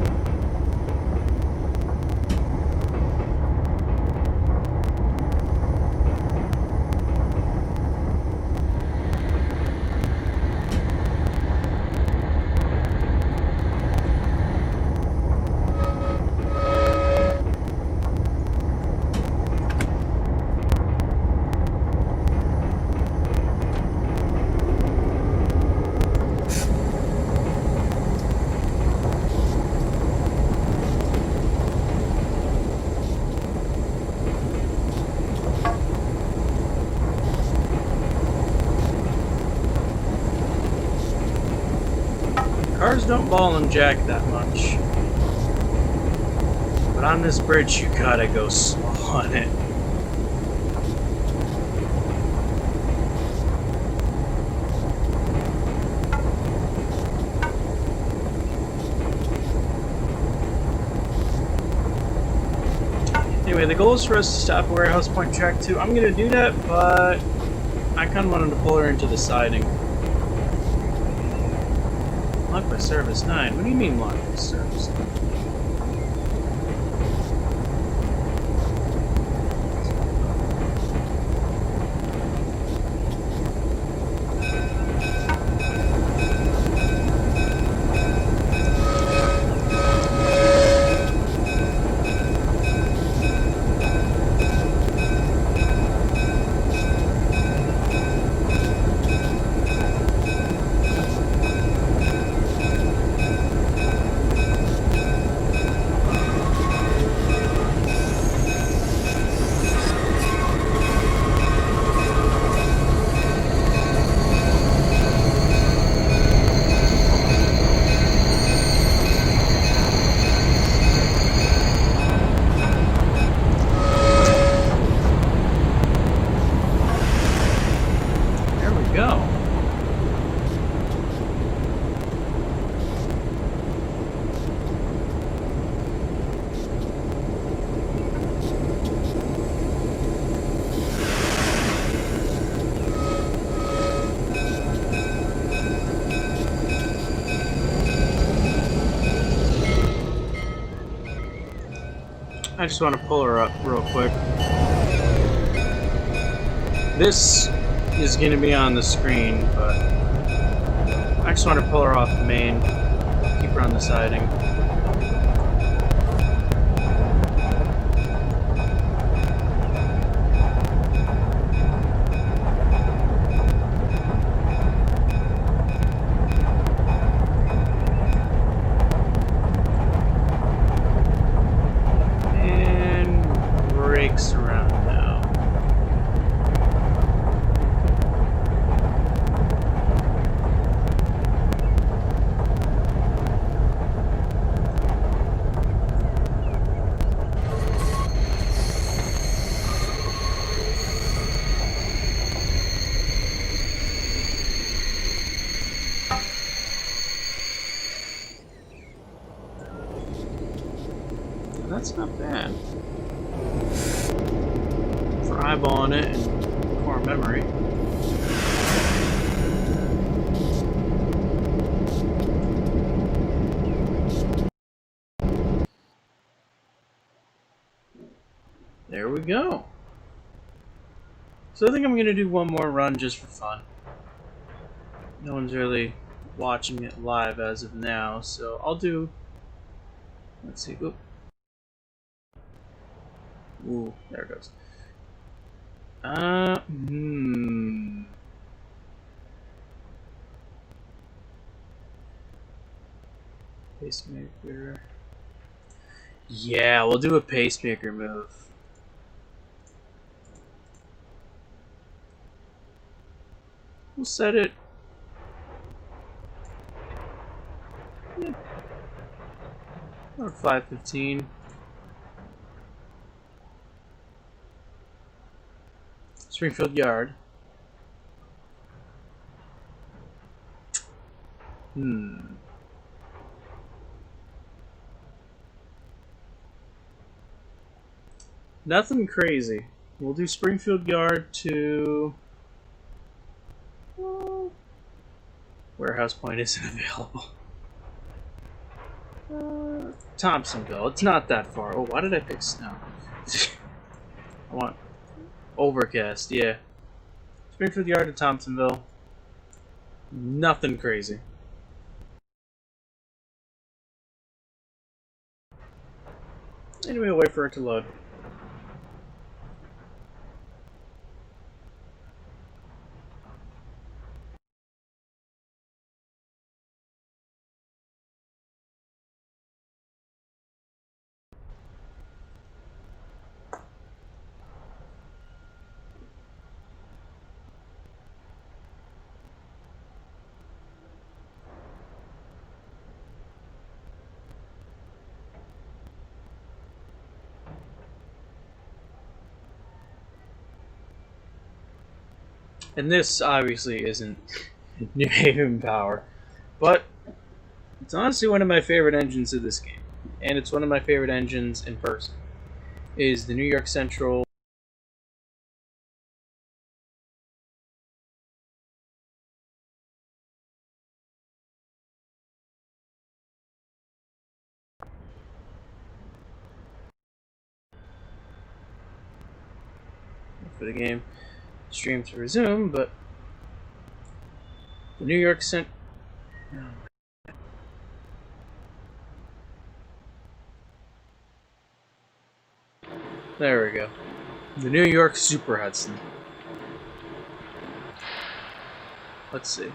Cars don't ball and jack that much. But on this bridge, you gotta go slow on it. Anyway, the goal is for us to stop at Warehouse Point Track 2. I'm gonna do that, but I kinda wanted to pull her into the siding. Locked by Service 9? What do you mean locked by Service 9? I just want to pull her up real quick. This is going to be on the screen, but I just want to pull her off the main, keep her on the siding. Around now. That's not bad. Eyeballing it and core memory. There we go. So I think I'm gonna do one more run just for fun. No one's really watching it live as of now, so I'll do. Let's see. Oop. Ooh, there it goes. Pacemaker. Yeah, we'll do a pacemaker move. We'll set it. Yeah. Or 5:15. Springfield Yard. Nothing crazy. We'll do Springfield Yard to... Warehouse Point isn't available. Thompsonville. It's not that far. Oh, why did I pick snow? I want overcast, yeah. Springfield Yard to Thompsonville. Nothing crazy. Anyway, I'll wait for it to load. And this obviously isn't New Haven Power, but it's honestly one of my favorite engines of this game, and it's one of my favorite engines in person. Is the New York Central. For the game stream to resume, but the New York Central. There we go. The New York Super Hudson. Let's see.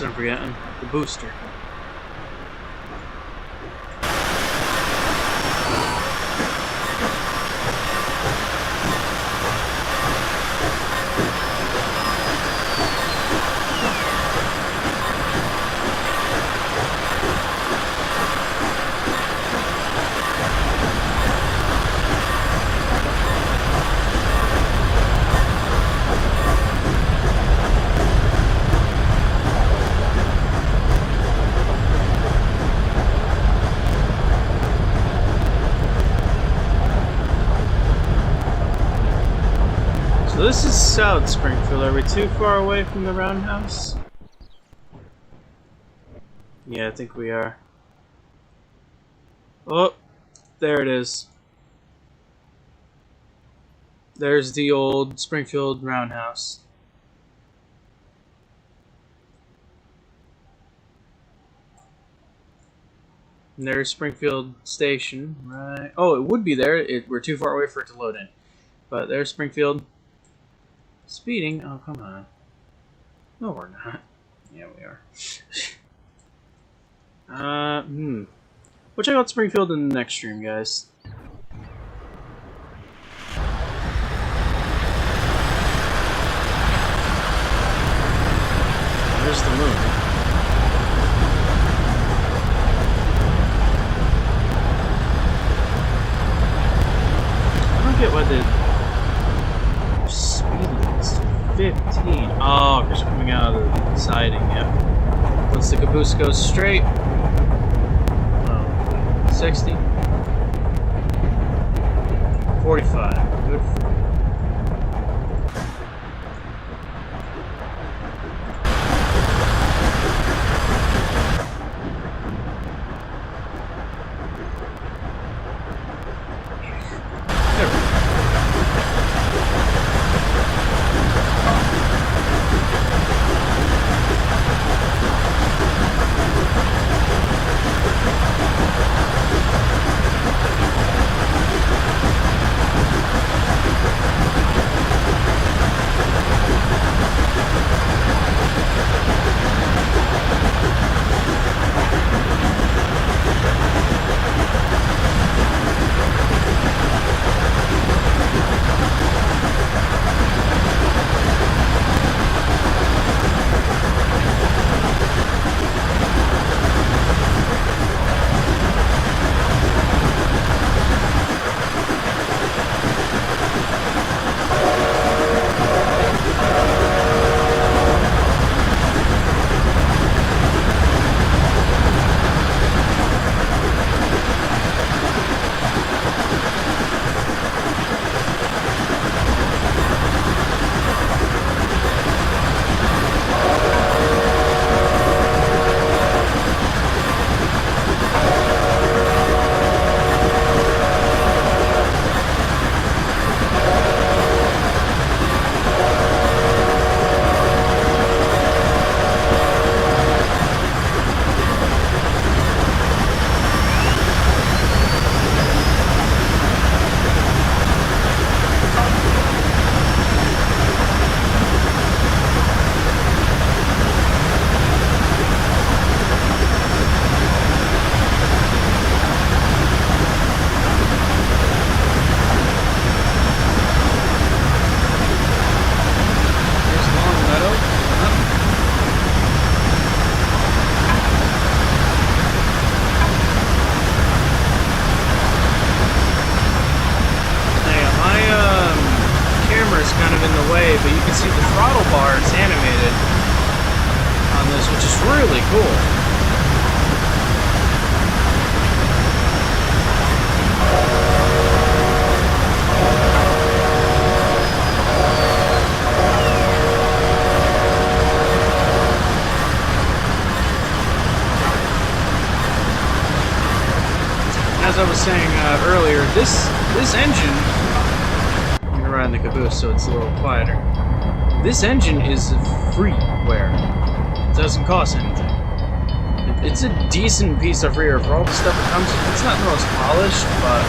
else I'm forgetting? The booster. So this is South Springfield. Are we too far away from the roundhouse? Yeah, I think we are. Oh, there it is. There's the old Springfield roundhouse. And there's Springfield Station, right? Oh, it would be there. We're too far away for it to load in. But there's Springfield. Speeding? Oh, come on. No, we're not. Yeah, we are. We'll check out Springfield in the next stream, guys. There's the moon. I don't get why the speed is 15. Oh, because we're coming out of the siding, yeah. Once the caboose goes straight, 60, 45. Good. But you can see the throttle bar is animated on this, which is really cool. As I was saying earlier, this engine, I'm gonna run the caboose so it's a little quieter. This engine is freeware. It doesn't cost anything. It's a decent piece of freeware for all the stuff it comes with. It's not the most polished, but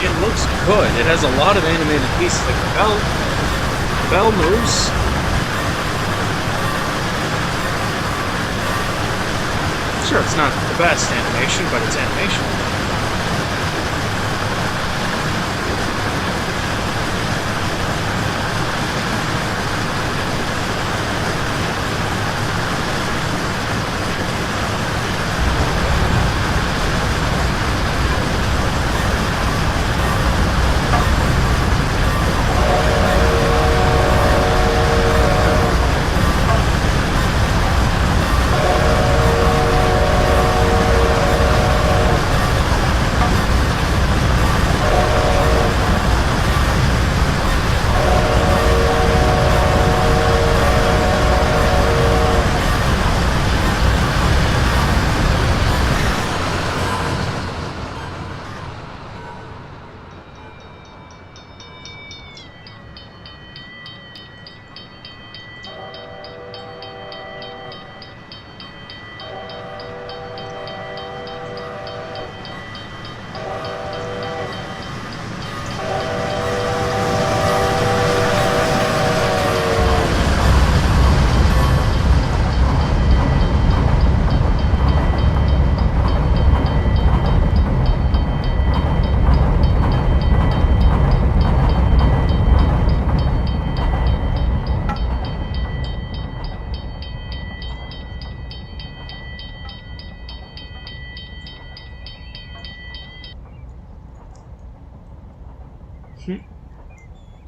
it looks good. It has a lot of animated pieces, like the bell moves. Sure, it's not the best animation, but it's animation.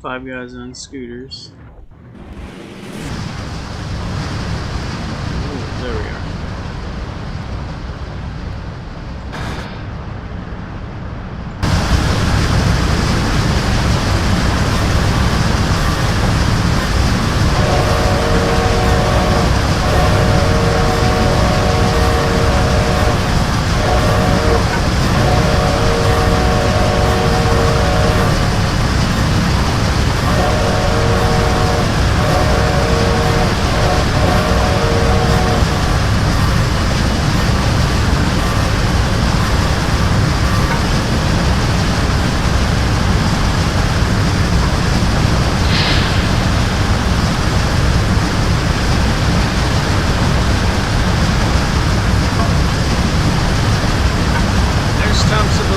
Five guys on scooters. Ooh, there we are.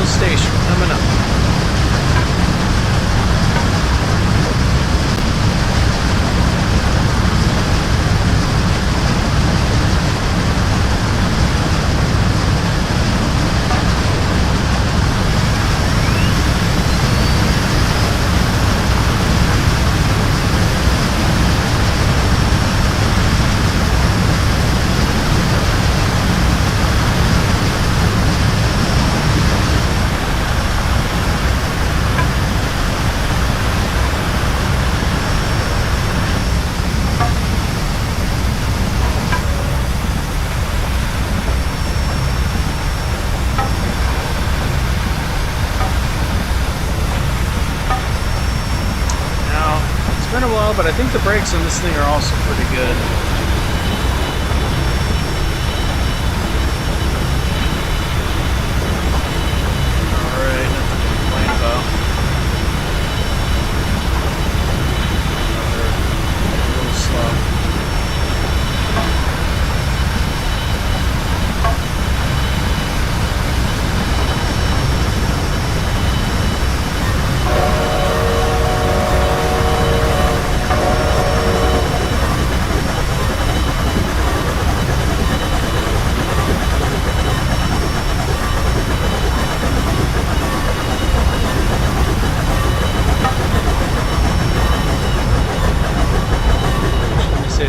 Station coming up. It's been a while, but I think the brakes on this thing are also pretty good. Alright, nothing to complain about. They're a little slow.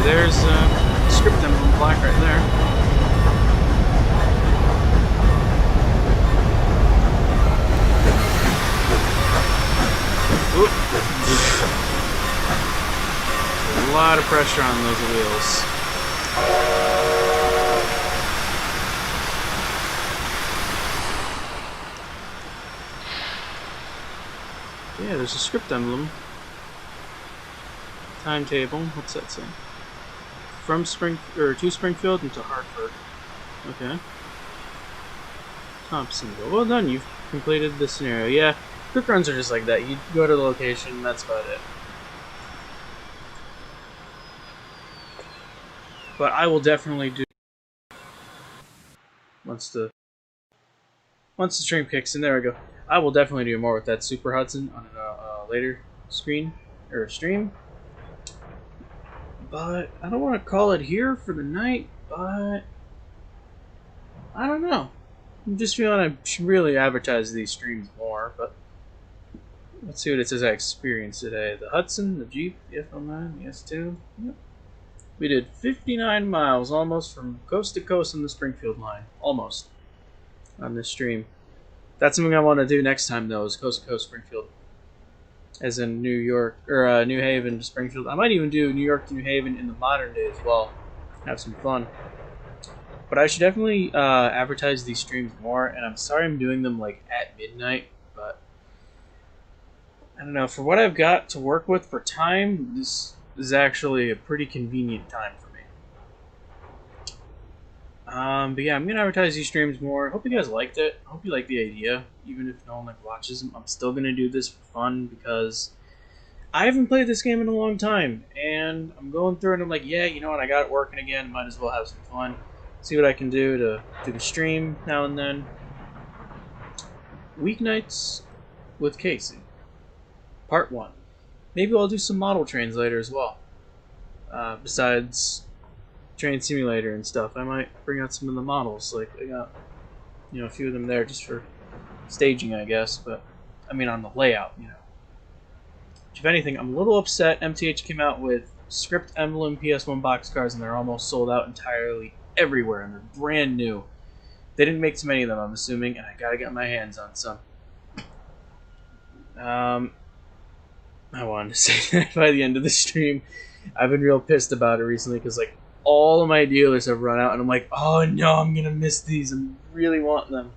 There's script emblem black right there. Oop. A lot of pressure on those wheels. Yeah, there's a script emblem. Timetable. What's that say? From to Springfield and to Hartford. Okay. Thompsonville. Well done, you've completed the scenario. Yeah, quick runs are just like that. You go to the location, that's about it. But I will definitely do once the stream kicks in. There we go. I will definitely do more with that Super Hudson on a later screen or stream. But I don't want to call it here for the night. But I don't know. I'm just feeling I should really advertise these streams more. But let's see what it says I experienced today. The Hudson, the Jeep, the FL9, the S2. Yep. We did 59 miles almost from coast to coast on the Springfield line. Almost. On this stream. That's something I want to do next time though, is coast to coast Springfield. As in New York, or New Haven to Springfield. I might even do New York to New Haven in the modern day as well. Have some fun. But I should definitely advertise these streams more, and I'm sorry I'm doing them like at midnight, but I don't know, for what I've got to work with for time, this is actually a pretty convenient time for me. But yeah, I'm gonna advertise these streams more. Hope you guys liked it. Hope you like the idea, even if no one like watches them. I'm still gonna do this for fun because I haven't played this game in a long time, and I'm going through and I'm like, yeah, you know what? I got it working again. Might as well have some fun. See what I can do to do the stream now and then. Weeknights with Casey, Part 1. Maybe I'll do some model trains later as well. Besides Train Simulator and stuff, I might bring out some of the models. Like, I got, a few of them there just for staging, I guess. But, I mean, on the layout, If anything, I'm a little upset. MTH came out with Script Emblem PS1 boxcars, and they're almost sold out entirely everywhere, and they're brand new. They didn't make too many of them, I'm assuming, and I gotta get my hands on some. I wanted to say that by the end of the stream. I've been real pissed about it recently because, like, all of my dealers have run out, and I'm like, oh no, I'm gonna miss these. I'm really wanting them.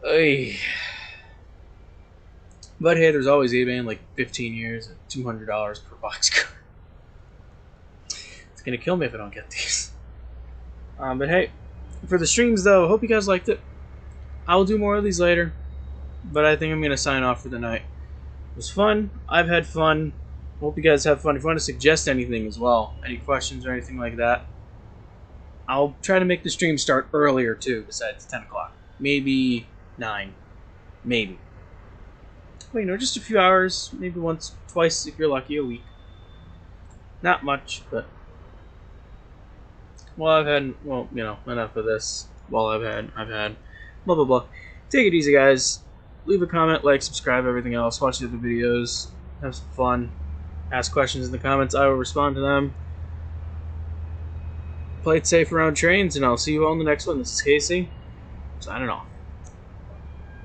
Oy. But hey, there's always eBay in like 15 years at $200 per boxcar. It's gonna kill me if I don't get these. But hey, for the streams though, hope you guys liked it. I'll do more of these later, but I think I'm gonna sign off for the night. It was fun. I've had fun. Hope you guys have fun. If you want to suggest anything as well, any questions or anything like that, I'll try to make the stream start earlier too, besides 10 o'clock. Maybe 9. Maybe. Well, just a few hours. Maybe once, twice if you're lucky, a week. Not much, but... enough of this. I've had... Blah, blah, blah. Take it easy, guys. Leave a comment, like, subscribe, everything else. Watch the other videos. Have some fun. Ask questions in the comments. I will respond to them. Play it safe around trains, and I'll see you all in the next one. This is Casey, signing off.